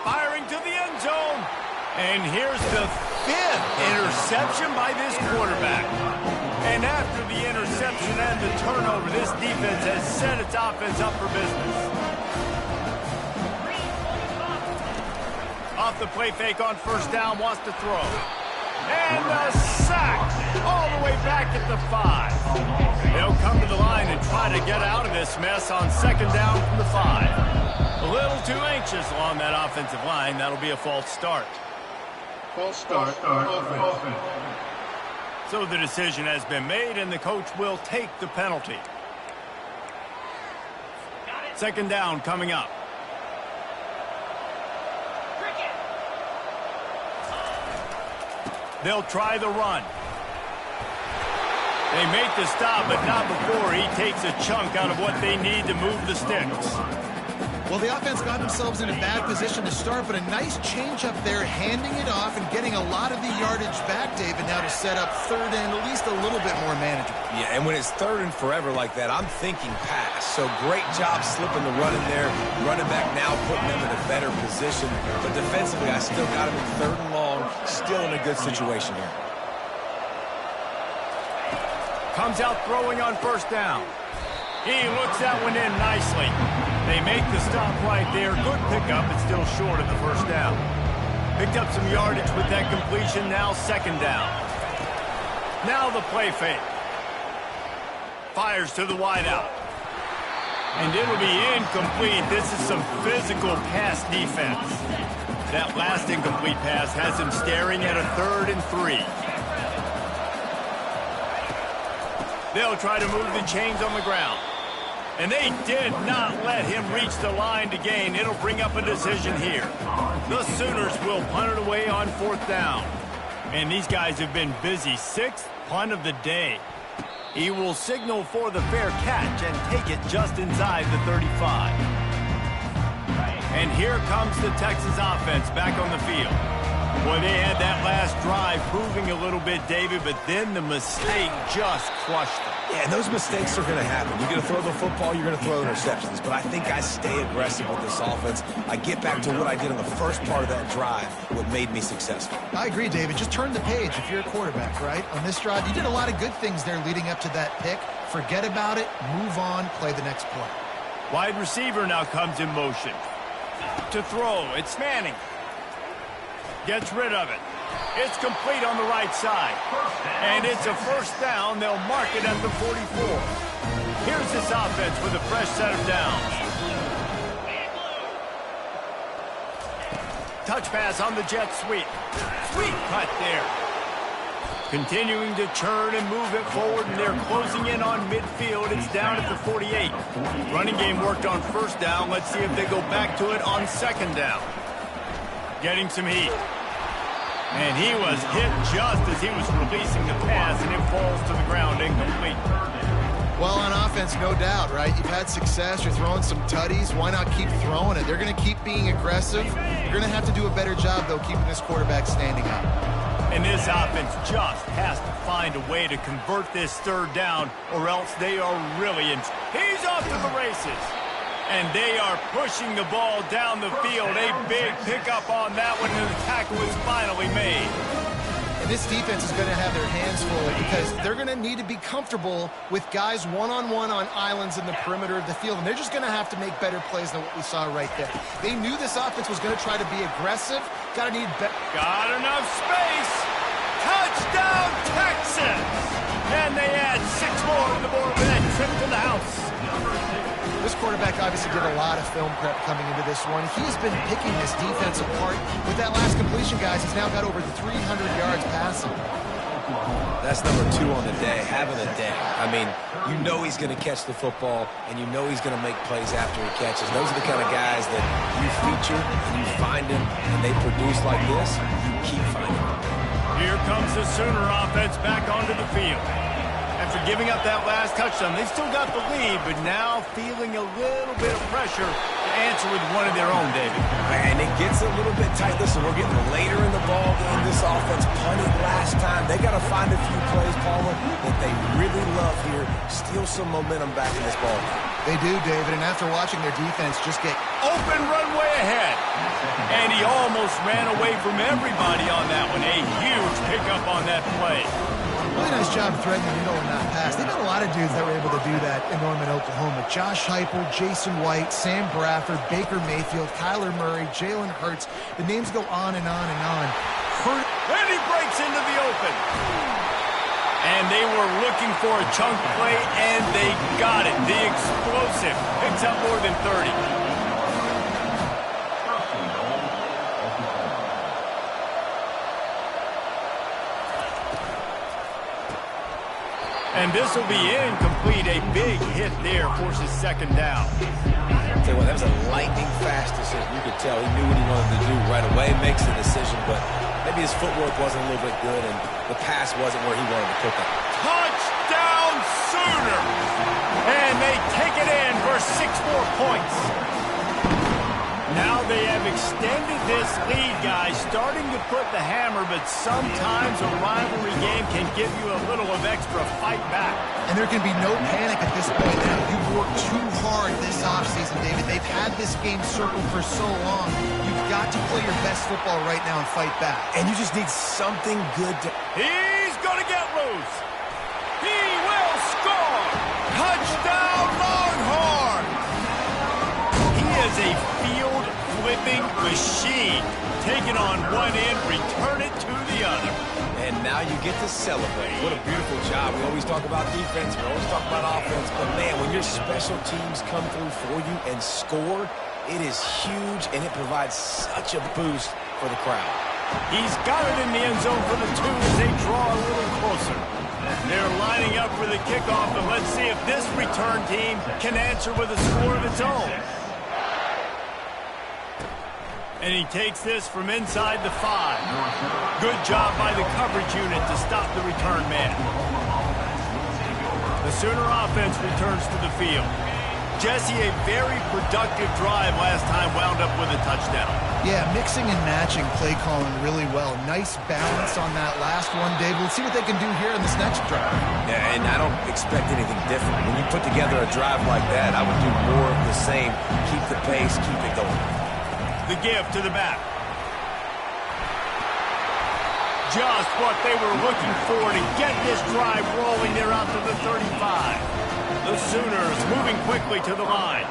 Firing to the end zone. And here's the 5th interception by this quarterback. And after the interception and the turnover, this defense has set its offense up for business. Off the play fake on first down, wants to throw. And a sack all the way back at the 5. They'll come to the line and try to get out of this mess on second down from the 5. A little too anxious along that offensive line. That'll be a false start. False start. Offense. So the decision has been made, and the coach will take the penalty. Second down coming up. They'll try the run. They make the stop, but not before he takes a chunk out of what they need to move the sticks. Well, the offense got themselves in a bad position to start, but a nice change up there, handing it off and getting a lot of the yardage back, David, now to set up third and at least a little bit more manageable. Yeah, and when it's third and forever like that, I'm thinking pass. So great job slipping the run in there. Running back now putting them in a better position. But defensively, I still got him in third and long, still in a good situation here. Comes out throwing on first down. He looks that one in nicely. They make the stop right there. Good pickup, but still short of the first down. Picked up some yardage with that completion. Now second down. Now the play fake. Fires to the wideout. And it'll be incomplete. This is some physical pass defense. That last incomplete pass has him staring at a 3rd and 3. They'll try to move the chains on the ground. And they did not let him reach the line to gain. It'll bring up a decision here. The Sooners will punt it away on 4th down. And these guys have been busy. 6th punt of the day. He will signal for the fair catch and take it just inside the 35. And here comes the Texas offense back on the field. Boy, they had that last drive proving a little bit, David, but then the mistake just crushed them. Yeah, and those mistakes are going to happen. You're going to throw the football, you're going to throw interceptions. But I think I stay aggressive with this offense. I get back to what I did in the first part of that drive, what made me successful. I agree, David. Just turn the page if you're a quarterback, right? On this drive, you did a lot of good things there leading up to that pick. Forget about it, move on, play the next play. Wide receiver now comes in motion. To throw, it's Manning. Gets rid of it. It's complete on the right side. And it's a first down. They'll mark it at the 44. Here's this offense with a fresh set of downs. Touch pass on the jet sweep. Sweep cut there. Continuing to churn and move it forward, and they're closing in on midfield. It's down at the 48. Running game worked on first down. Let's see if they go back to it on second down. Getting some heat. And he was hit just as he was releasing the pass, and it falls to the ground incomplete. Well, on offense, no doubt, right? You've had success. You're throwing some tutties. Why not keep throwing it? They're going to keep being aggressive. You're going to have to do a better job, though, keeping this quarterback standing up. And this offense just has to find a way to convert this third down, or else they are really in. He's off to the races. And they are pushing the ball down the field. A big pickup on that one, and the tackle is finally made. And this defense is going to have their hands full because they're going to need to be comfortable with guys one-on-one on islands in the perimeter of the field. And they're just going to have to make better plays than what we saw right there. They knew this offense was going to try to be aggressive. Got enough space. Touchdown, Texas! And they add 6 more to the board with that trip to the house. This quarterback obviously did a lot of film prep coming into this one. He's been picking this defense apart. With that last completion, guys, he's now got over 300 yards passing. That's number 2 on the day, having a day. I mean, you know he's going to catch the football, and you know he's going to make plays after he catches. Those are the kind of guys that you feature, and you find them, and they produce like this, you keep finding them. Here comes the Sooner offense back onto the field. After giving up that last touchdown, they still got the lead, but now feeling a little bit of pressure to answer with one of their own, David. And it gets a little bit tight. Listen, we're getting later in the ball game. This offense punted last time. They got to find a few plays, Paula, that they really love here. Steal some momentum back in this ball game. They do, David, and after watching their defense just get open runway ahead. And he almost ran away from everybody on that one. A huge pickup on that play. Really nice job threading the needle and not pass. They've got a lot of dudes that were able to do that in Norman, Oklahoma. Josh Heupel, Jason White, Sam Bradford, Baker Mayfield, Kyler Murray, Jalen Hurts. The names go on and on and on. And he breaks into the open. And they were looking for a chunk play, and they got it. The explosive picks up more than 30. And this will be incomplete. A big hit there forces second down. I'll tell you what, that was a lightning-fast decision. You could tell he knew what he wanted to do right away, makes the decision, but maybe his footwork wasn't a little bit good, and the pass wasn't where he wanted to put that. Touchdown Sooners! And they take it in for 6 more points. Now they have extended this lead, guys, starting to put the hammer, but sometimes a rivalry game can give you a little of extra fight back. And there can be no panic at this point now. You've worked too hard this offseason, David. They've had this game circled for so long. You've got to play your best football right now and fight back. And you just need something good to... He's going to get loose. He will score. Touchdown Longhorn. He is a field-flipping machine. Take it on one end, return it to the other. And now you get to celebrate. What a beautiful job. We always talk about defense, we always talk about offense, but man, when your special teams come through for you and score, it is huge, and it provides such a boost for the crowd. He's got it in the end zone for the 2 as they draw a little closer. They're lining up for the kickoff, and let's see if this return team can answer with a score of its own. And he takes this from inside the 5. Good job by the coverage unit to stop the return man. The Sooner offense returns to the field. Jesse, a very productive drive last time wound up with a touchdown. Yeah, mixing and matching play calling really well. Nice balance on that last one, Dave. We'll see what they can do here in this next drive. Yeah, and I don't expect anything different. When you put together a drive like that, I would do more of the same. Keep the pace, keep it going. The give to the back. Just what they were looking for to get this drive rolling. They're out to the 35. The Sooners moving quickly to the line.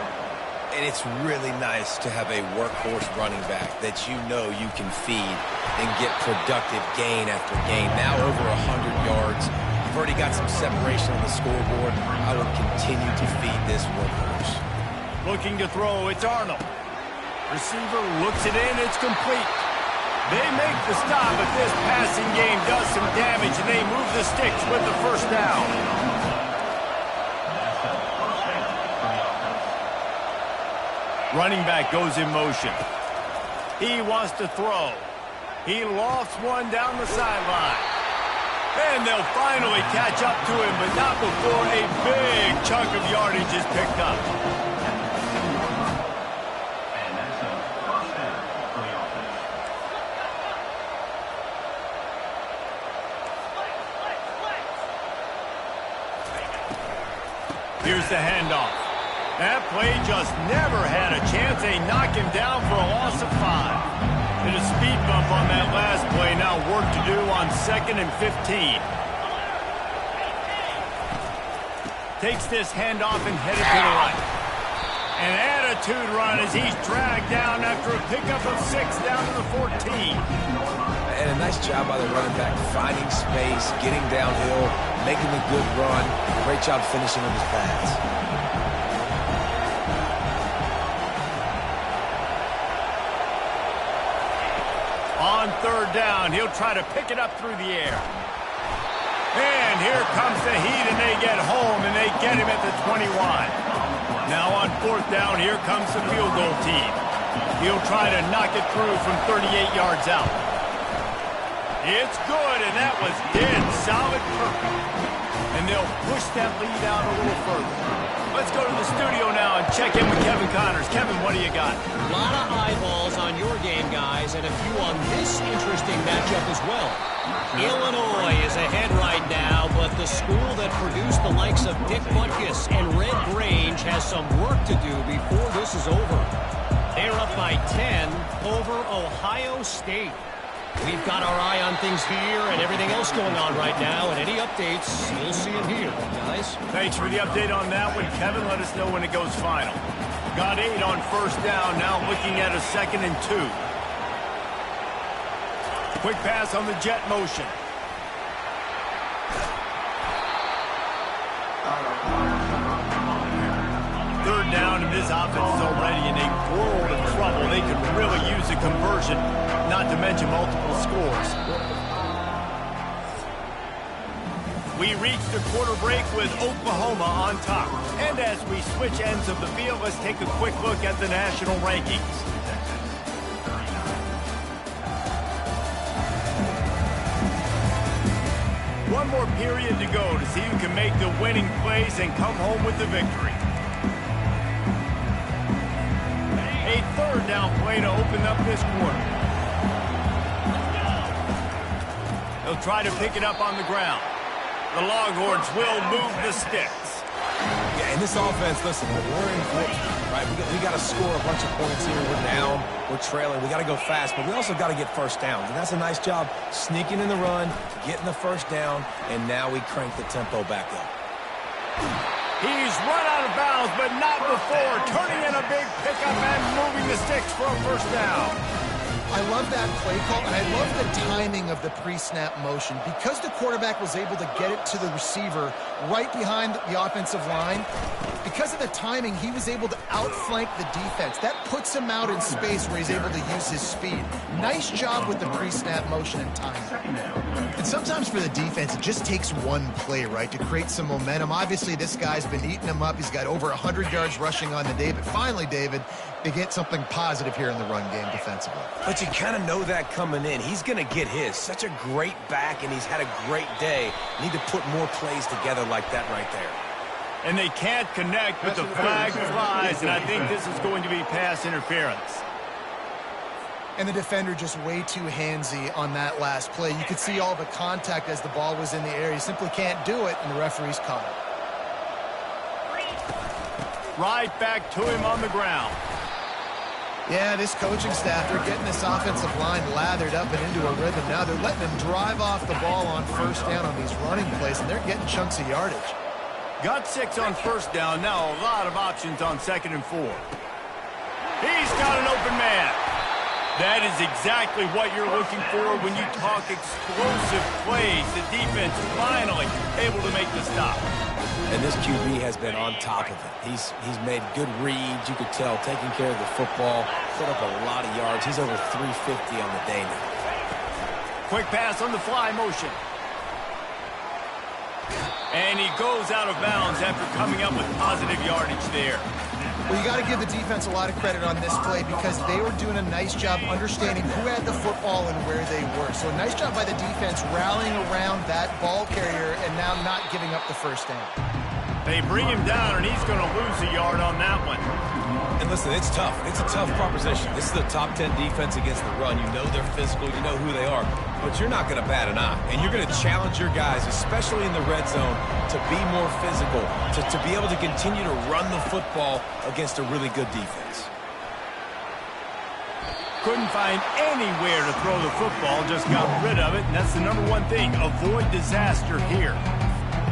And it's really nice to have a workhorse running back that you know you can feed and get productive gain after gain. Now over 100 yards. You've already got some separation on the scoreboard. I will continue to feed this workhorse. Looking to throw, it's Arnold. Receiver looks it in, it's complete. They make the stop, but this passing game does some damage, and they move the sticks with the first down. Running back goes in motion. He wants to throw. He lofts one down the sideline. And they'll finally catch up to him, but not before a big chunk of yardage is picked up. Here's the handoff. That play just never had a chance. They knock him down for a loss of 5. And a speed bump on that last play. Now work to do on 2nd and 15. Takes this handoff and headed to the right. An attitude run as he's dragged down after a pickup of 6 down to the 14. And a nice job by the running back, finding space, getting downhill, making a good run. Great job finishing with his pass. On 3rd down, he'll try to pick it up through the air. And here comes the heat, and they get home, and they get him at the 21. Now on 4th down, here comes the field goal team. He'll try to knock it through from 38 yards out. It's good, and that was dead solid perfect. And they'll push that lead out a little further. Let's go to the studio now and check in with Kevin Connors. Kevin, what do you got? A lot of eyeballs on your game, guys, and a few on this interesting matchup as well. Illinois is ahead right now, but the school that produced the likes of Dick Butkus and Red Grange has some work to do before this is over. They're up by 10 over Ohio State. We've got our eye on things here and everything else going on right now, and any updates, you'll see them here, guys. Thanks for the update on that one, Kevin. Let us know when it goes final. Got 8 on 1st down, now looking at a 2nd and 2. Quick pass on the jet motion. Third down, and this offense is already in a world of trouble. They could really use a conversion, not to mention multiple scores. We reach the quarter break with Oklahoma on top. And as we switch ends of the field, let's take a quick look at the national rankings. One more period to go to see who can make the winning plays and come home with the victory. A third down play to open up this quarter. They'll try to pick it up on the ground. The Longhorns will move the sticks. Yeah, in this offense, listen, we're in foot, right? We got to score a bunch of points here. We're down. We're trailing. We got to go fast, but we also got to get first downs. And that's a nice job sneaking in the run, getting the first down, and now we crank the tempo back up. He's run out of bounds, but not before. Turning in a big pickup and moving the sticks for a first down. I love that play call, and I love the timing of the pre-snap motion. Because the quarterback was able to get it to the receiver right behind the offensive line, because of the timing, he was able to outflank the defense. That puts him out in space where he's able to use his speed. Nice job with the pre-snap motion and timing. And sometimes for the defense, it just takes one play, right, to create some momentum. Obviously, this guy's been eating him up. He's got over 100 yards rushing on the day. But finally, David, they get something positive here in the run game defensively. But you kind of know that coming in. He's going to get his. Such a great back, and he's had a great day. Need to put more plays together like that right there. And they can't connect, but the flag flies, and I think this is going to be pass interference. And the defender just way too handsy on that last play. You could see all the contact as the ball was in the air. He simply can't do it, and the referee's caught it. Right back to him on the ground. Yeah, this coaching staff, they're getting this offensive line lathered up and into a rhythm. Now they're letting them drive off the ball on first down on these running plays, and they're getting chunks of yardage. Got 6 on first down. Now a lot of options on 2nd and 4. He's got an open man. That is exactly what you're looking for when you talk explosive plays. The defense finally able to make the stop. And this QB has been on top of it. He's made good reads, you could tell, taking care of the football, put up a lot of yards. He's over 350 on the day now. Quick pass on the fly motion. And he goes out of bounds after coming up with positive yardage there. Well, you got to give the defense a lot of credit on this play because they were doing a nice job understanding who had the football and where they were. So a nice job by the defense rallying around that ball carrier and now not giving up the first down. They bring him down, and he's going to lose a yard on that one. And listen, it's tough. It's a tough proposition. This is the top 10 defense against the run. You know they're physical. You know who they are. But you're not going to bat an eye. And you're going to challenge your guys, especially in the red zone, to be more physical, to be able to continue to run the football against a really good defense. Couldn't find anywhere to throw the football, just got rid of it, and that's the number one thing. Avoid disaster here.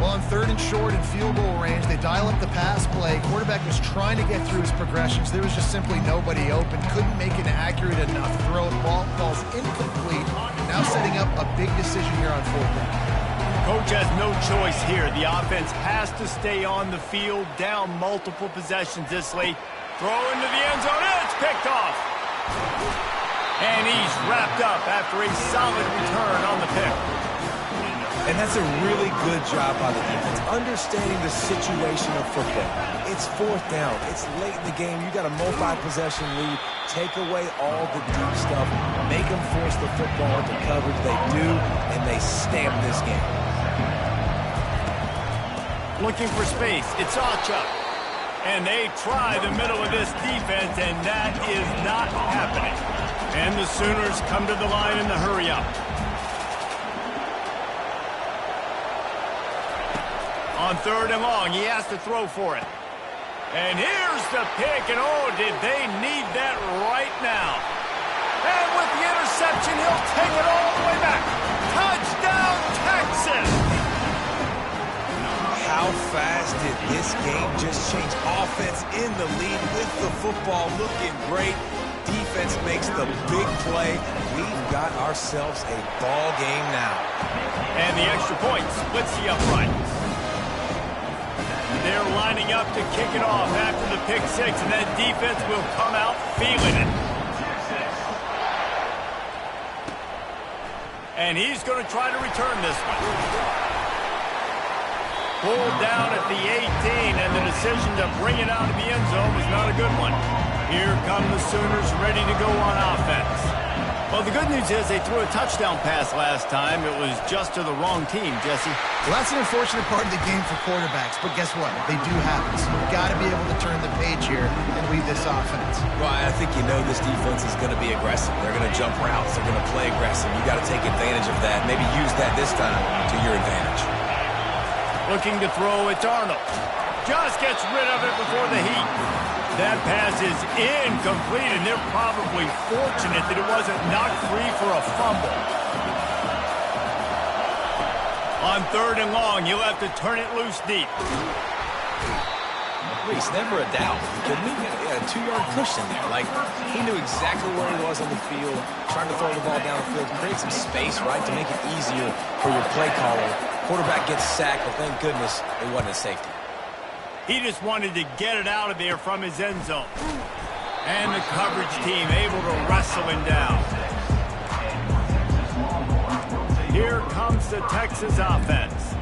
Well, on 3rd and short and field goal range, they dial up the pass play. Quarterback was trying to get through his progressions. There was just simply nobody open. Couldn't make an accurate enough throw. The ball falls incomplete. Now setting up a big decision here on 4th down. Coach has no choice here. The offense has to stay on the field, down multiple possessions this late. Throw into the end zone. It's picked off. And he's wrapped up after a solid return on the pick. And that's a really good job by the defense, understanding the situation of football. It's 4th down. It's late in the game. You got a multi-possession lead. Take away all the deep stuff. Make them force the football into coverage. They do, and they stamp this game. Looking for space. It's Acha. And they try the middle of this defense, and that is not happening. And the Sooners come to the line in the hurry up. On 3rd and long, he has to throw for it. And here's the pick, and oh, did they need that right now. And with the interception, he'll take it all the way back. Touchdown, Texas! How fast did this game just change? Offense in the lead with the football, looking great. Defense makes the big play. We've got ourselves a ball game now. And the extra point splits the uprights. They're lining up to kick it off after the pick 6, and that defense will come out feeling it. And he's going to try to return this one. Pulled down at the 18, and the decision to bring it out of the end zone was not a good one. Here come the Sooners ready to go on offense. Well, the good news is they threw a touchdown pass last time. It was just to the wrong team, Jesse. Well, that's an unfortunate part of the game for quarterbacks, but guess what? They do happen, so you've got to be able to turn the page here and lead this offense. Well, I think you know this defense is going to be aggressive. They're going to jump routes. They're going to play aggressive. You got to take advantage of that. Maybe use that this time to your advantage. Looking to throw, it's Arnold. Just gets rid of it before the heat. That pass is incomplete, and they're probably fortunate that it wasn't knocked free for a fumble. On 3rd and long, he'll have to turn it loose deep. Reese, never a doubt. He had a 2-yard cushion there. Like, he knew exactly where he was on the field, trying to throw the ball down the field, create some space, right, to make it easier for your play caller. Quarterback gets sacked, but thank goodness it wasn't a safety. He just wanted to get it out of there from his end zone. And the coverage team able to wrestle him down. Here comes the Texas offense.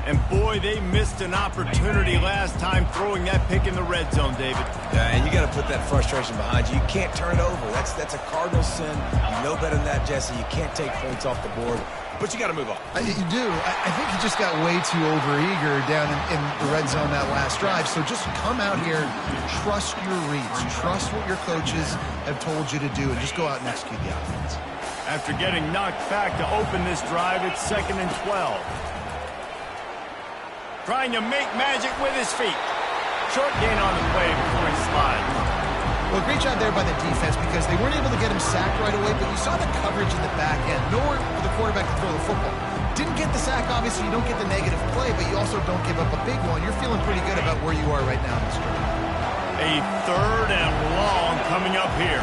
And boy, they missed an opportunity last time throwing that pick in the red zone, David. Yeah, and you got to put that frustration behind you. You can't turn it over. That's a cardinal sin. You know better than that, Jesse. You can't take points off the board. But you got to move on. You do. I think he just got way too overeager down in the red zone that last drive. So just come out here, trust your reads, trust what your coaches have told you to do, and just go out and execute the offense. After getting knocked back to open this drive, it's 2nd and 12. Trying to make magic with his feet. Short gain on the play before he slides. Well, great job there by the defense because they weren't able to get him sacked right away, but you saw the coverage in the back end. Nowhere for the quarterback to throw the football. Didn't get the sack, obviously. You don't get the negative play, but you also don't give up a big one. You're feeling pretty good about where you are right now in this drive. A 3rd and long coming up here.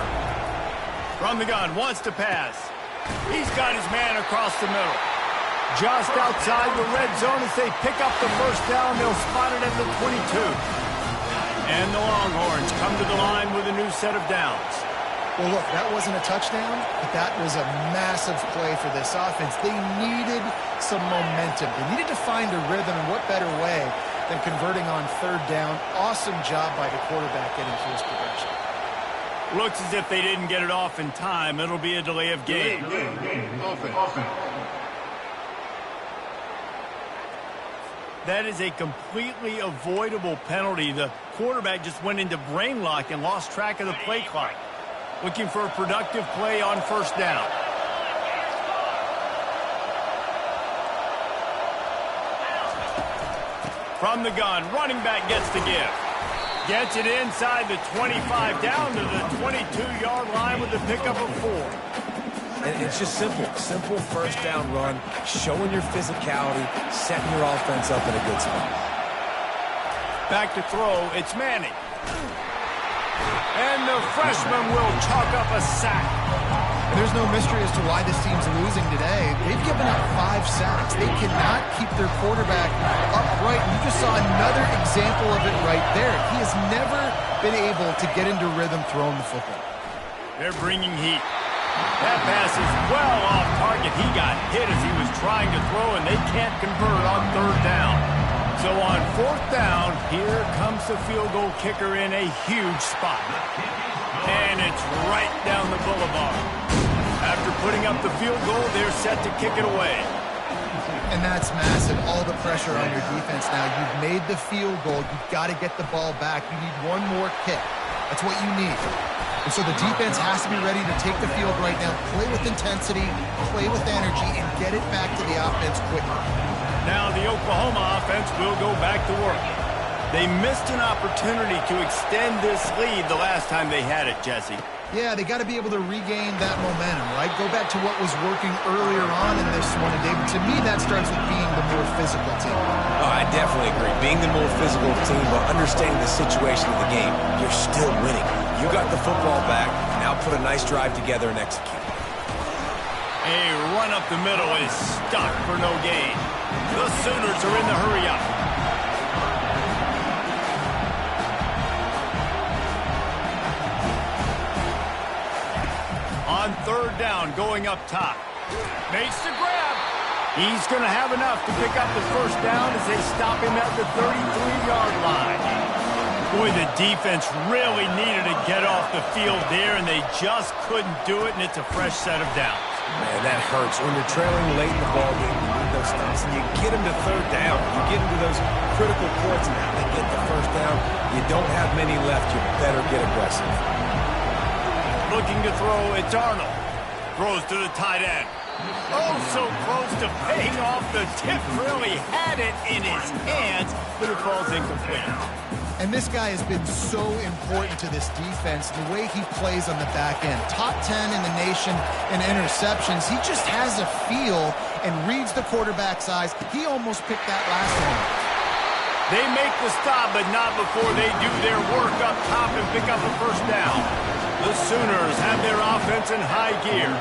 From the gun, wants to pass. He's got his man across the middle. Just outside the red zone as they pick up the first down. They'll spot it at the 22. And the Longhorns come to the line with a new set of downs. Well, look, that wasn't a touchdown, but that was a massive play for this offense. They needed some momentum. They needed to find a rhythm, and what better way than converting on 3rd down. Awesome job by the quarterback getting through his progression. Looks as if they didn't get it off in time. It'll be a delay of game. Offense. That is a completely avoidable penalty. The quarterback just went into brain lock and lost track of the play clock. Looking for a productive play on 1st down. From the gun, running back gets the give. Gets it inside the 25, down to the 22-yard line with a pickup of 4. And it's just simple 1st down run, showing your physicality, setting your offense up in a good spot. Back to throw, it's Manning. And the freshman will chalk up a sack. There's no mystery as to why this team's losing today. They've given up 5 sacks. They cannot keep their quarterback upright. And you just saw another example of it right there. He has never been able to get into rhythm throwing the football. They're bringing heat. That pass is well off target. He got hit as he was trying to throw, and they can't convert on 3rd down. So on 4th down, here comes the field goal kicker in a huge spot. And it's right down the boulevard. After putting up the field goal, they're set to kick it away. And that's massive. All the pressure on your defense now. You've made the field goal. You've got to get the ball back. You need one more kick. That's what you need. And so the defense has to be ready to take the field right now, play with intensity, play with energy, and get it back to the offense quickly. Now the Oklahoma offense will go back to work. They missed an opportunity to extend this lead the last time they had it, Jesse. Yeah, they got to be able to regain that momentum, right? Go back to what was working earlier on in this one. And David, to me, that starts with being the more physical team. Oh, I definitely agree. Being the more physical team, but understanding the situation of the game, you're still winning. You got the football back. Now put a nice drive together and execute. A run up the middle is stuck for no gain. The Sooners are in the hurry-up. On 3rd down, going up top. Makes the grab. He's going to have enough to pick up the first down as they stop him at the 33-yard line. Boy, the defense really needed to get off the field there, and they just couldn't do it, and it's a fresh set of downs. Man, that hurts. When you're trailing late in the ballgame, you need those stops, and you get them to third down. You get into those critical points, and now they get the first down. You don't have many left. You better get aggressive. Looking to throw, it's Arnold. Throws to the tight end. Oh, so close to paying off. The tip really had it in his hands, but it falls incomplete. And this guy has been so important to this defense, the way he plays on the back end. Top 10 in the nation in interceptions. He just has a feel and reads the quarterback's eyes. He almost picked that last one. They make the stop, but not before they do their work up top and pick up a first down. The Sooners have their offense in high gear.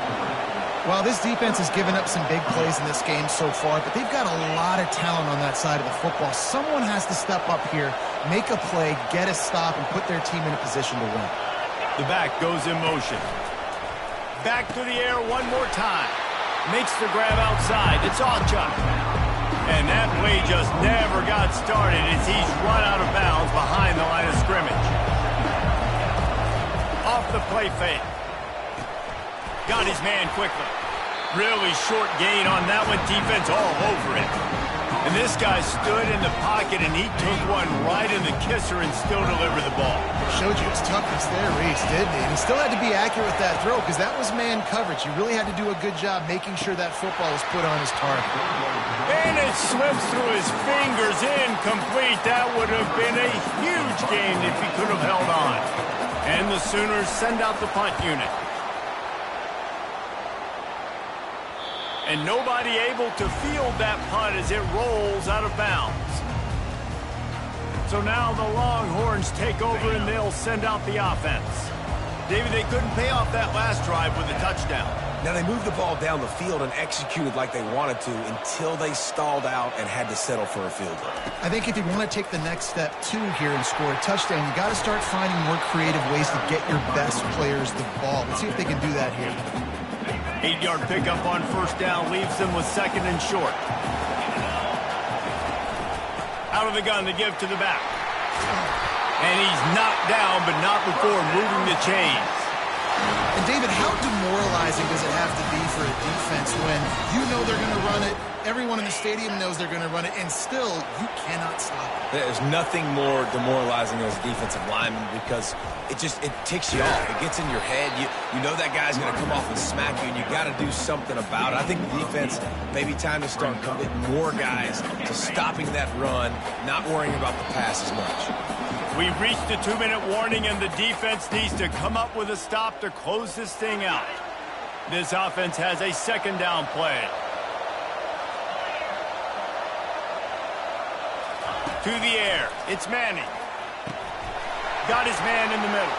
Well, this defense has given up some big plays in this game so far, but they've got a lot of talent on that side of the football. Someone has to step up here, make a play, get a stop, and put their team in a position to win. The back goes in motion. Back to the air one more time. Makes the grab outside. It's Awchuk. And that play just never got started as he's run out of bounds behind the line of scrimmage. Off the play fake. Got his man quickly. Really short gain on that one. Defense all over it. And this guy stood in the pocket, and he took one right in the kisser and still delivered the ball. Showed you his toughness there, Reese, didn't he? And he still had to be accurate with that throw because that was man coverage. He really had to do a good job making sure that football was put on his target. And it slips through his fingers, incomplete. That would have been a huge gain if he could have held on. And the Sooners send out the punt unit. And nobody able to field that punt as it rolls out of bounds. So now the Longhorns take over and they'll send out the offense. David, they couldn't pay off that last drive with a touchdown. Now they moved the ball down the field and executed like they wanted to until they stalled out and had to settle for a field goal. I think if you want to take the next step too here and score a touchdown, you got to start finding more creative ways to get your best players the ball. Let's see if they can do that here. 8-yard pickup on first down leaves them with second and short. Out of the gun to give to the back. And he's knocked down, but not before moving the chains. And David, how demoralizing does it have to be for a defense when you know they're going to run it, everyone in the stadium knows they're going to run it, and still you cannot stop it? There's nothing more demoralizing as a defensive lineman because it ticks you off. It gets in your head. You know that guy's going to come off and smack you, and you got to do something about it. I think the defense, maybe time to start committing more guys to stopping that run, not worrying about the pass as much. We've reached the 2-minute warning, and the defense needs to come up with a stop to close this thing out. This offense has a second down play. To the air. It's Manning. Got his man in the middle.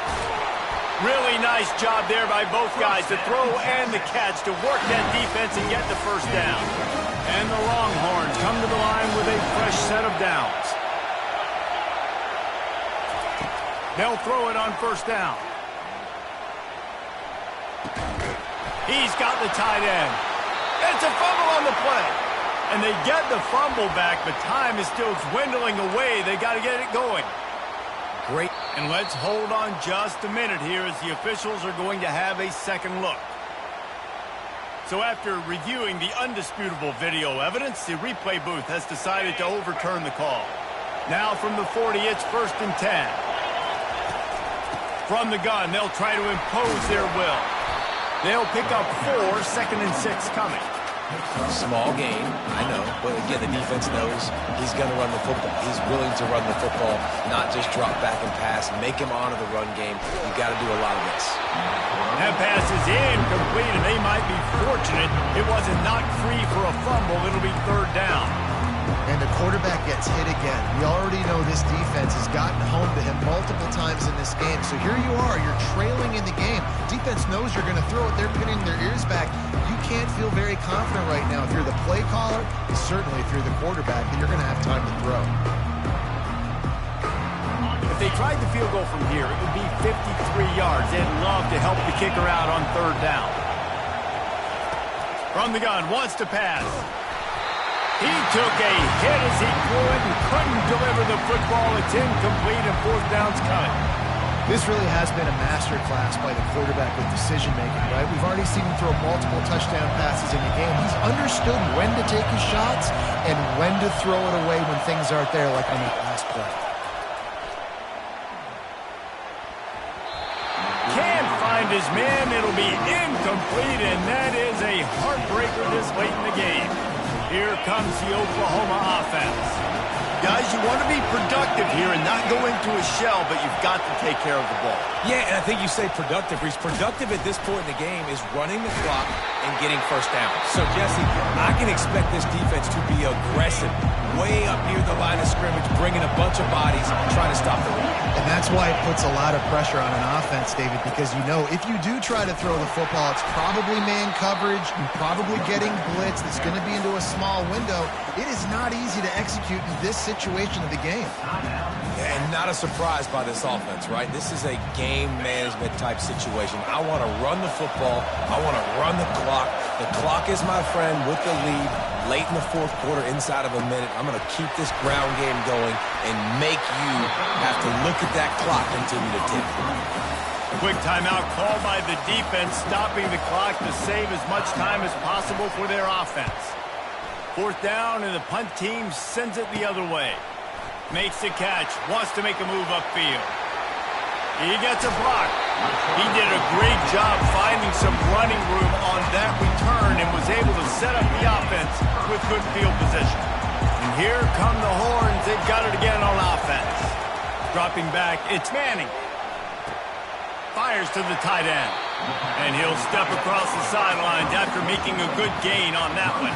Really nice job there by both guys, the throw and the catch, to work that defense and get the first down. And the Longhorns come to the line with a fresh set of downs. They'll throw it on first down. He's got the tight end. It's a fumble on the play. And they get the fumble back, but time is still dwindling away. They got to get it going. Great. And let's hold on just a minute here as the officials are going to have a second look. So after reviewing the undisputable video evidence, the replay booth has decided to overturn the call. Now from the 40, it's 1st and 10. From the gun, they'll try to impose their will. They'll pick up 4, 2nd and 6 coming. Small game, I know, but again, the defense knows he's going to run the football. He's willing to run the football, not just drop back and pass, make him honor the run game. You've got to do a lot of this. That pass is incomplete, and they might be fortunate it wasn't knocked free for a fumble. It'll be 3rd down. And the quarterback gets hit again. We already know this defense has gotten home to him multiple times in this game. So here you are, you're trailing in the game. Defense knows you're going to throw it. They're pinning their ears back. You can't feel very confident right now. If you're the play caller, and certainly if you're the quarterback, then you're going to have time to throw. If they tried the field goal from here, it would be 53 yards. They'd love to help the kicker out on 3rd down. From the gun, wants to pass. He took a hit as he threw it and couldn't deliver the football. It's incomplete and fourth down's coming. This really has been a master class by the quarterback with decision-making, right? We've already seen him throw multiple touchdown passes in the game. He's understood when to take his shots and when to throw it away when things aren't there, like on that last play. Can't find his man. It'll be incomplete, and that is a heartbreaker this late in the game. Here comes the Oklahoma offense. Guys, you want to be productive here and not go into a shell, but you've got to take care of the ball. Yeah, and I think you say productive. He's productive at this point in the game is running the clock and getting first down. So, Jesse, I can expect this defense to be aggressive, way up near the line of scrimmage, bringing a bunch of bodies, trying to stop the run. And that's why it puts a lot of pressure on an offense, David, because you know if you do try to throw the football, it's probably man coverage, you're probably getting blitz that's going to be into a small window. It is not easy to execute in this situation of the game. And not a surprise by this offense, right? This is a game management type situation. I want to run the football. I want to run the clock. The clock is my friend with the lead. Late in the fourth quarter, inside of a minute, I'm going to keep this ground game going and make you have to look at that clock and continue to tick. Quick timeout called by the defense, stopping the clock to save as much time as possible for their offense. Fourth down, and the punt team sends it the other way. Makes the catch, wants to make a move upfield. He gets a block. He did a great job finding some running room on that return and was able to set up the offense with good field position. And here come the Horns. They've got it again on offense. Dropping back, it's Manning. Fires to the tight end. And he'll step across the sidelines after making a good gain on that one.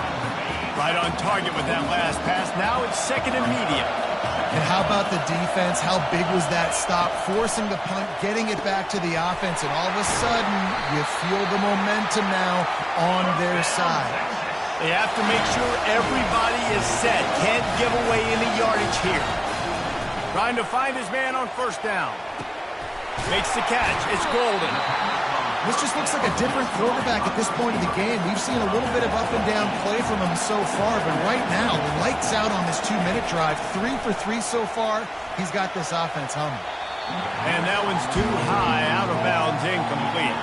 Right on target with that last pass. Now it's second and medium. And how about the defense? How big was that stop? Forcing the punt, getting it back to the offense, and all of a sudden, you feel the momentum now on their side. They have to make sure everybody is set. Can't give away any yardage here. Trying to find his man on first down. Makes the catch. It's Golden. This just looks like a different quarterback at this point of the game. We've seen a little bit of up and down play from him so far, but right now, lights out on this 2-minute drive. 3 for 3 so far. He's got this offense humming. And that one's too high, out of bounds, incomplete.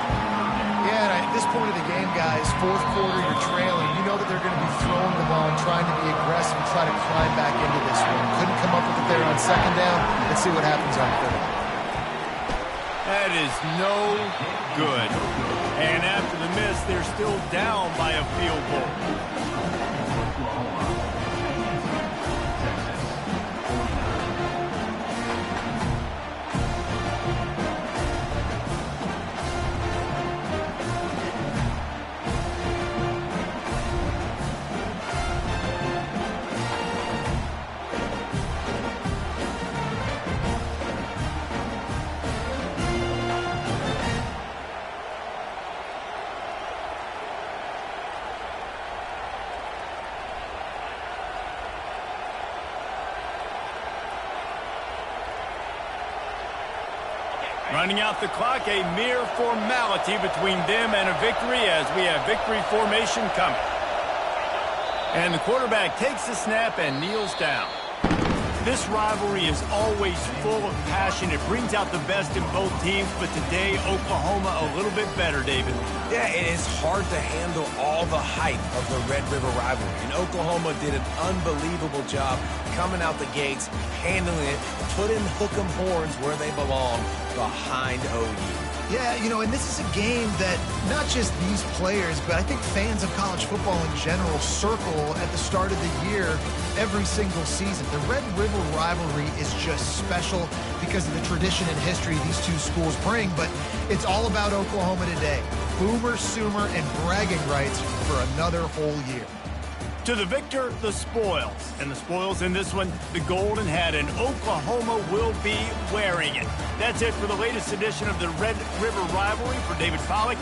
Yeah, and at this point of the game, guys, fourth quarter, you're trailing. You know that they're going to be throwing the ball and trying to be aggressive and try to climb back into this one. Couldn't come up with it there on second down. Let's see what happens on third. That is no good. And after the miss, they're still down by a field goal. Running out the clock, a mere formality between them and a victory as we have victory formation coming. And the quarterback takes the snap and kneels down. This rivalry is always full of passion. It brings out the best in both teams, but today, Oklahoma a little bit better, David. Yeah, it is hard to handle all the hype of the Red River rivalry. And Oklahoma did an unbelievable job coming out the gates, handling it, putting Hook'em Horns where they belong, behind OU. Yeah, you know, and this is a game that not just these players, but I think fans of college football in general circle at the start of the year every single season. The Red River rivalry is just special because of the tradition and history these two schools bring, but it's all about Oklahoma today. Boomer, Sooner, and bragging rights for another whole year. To the victor, the spoils. And the spoils in this one, the golden hat, and Oklahoma will be wearing it. That's it for the latest edition of the Red River rivalry. For David Pollack.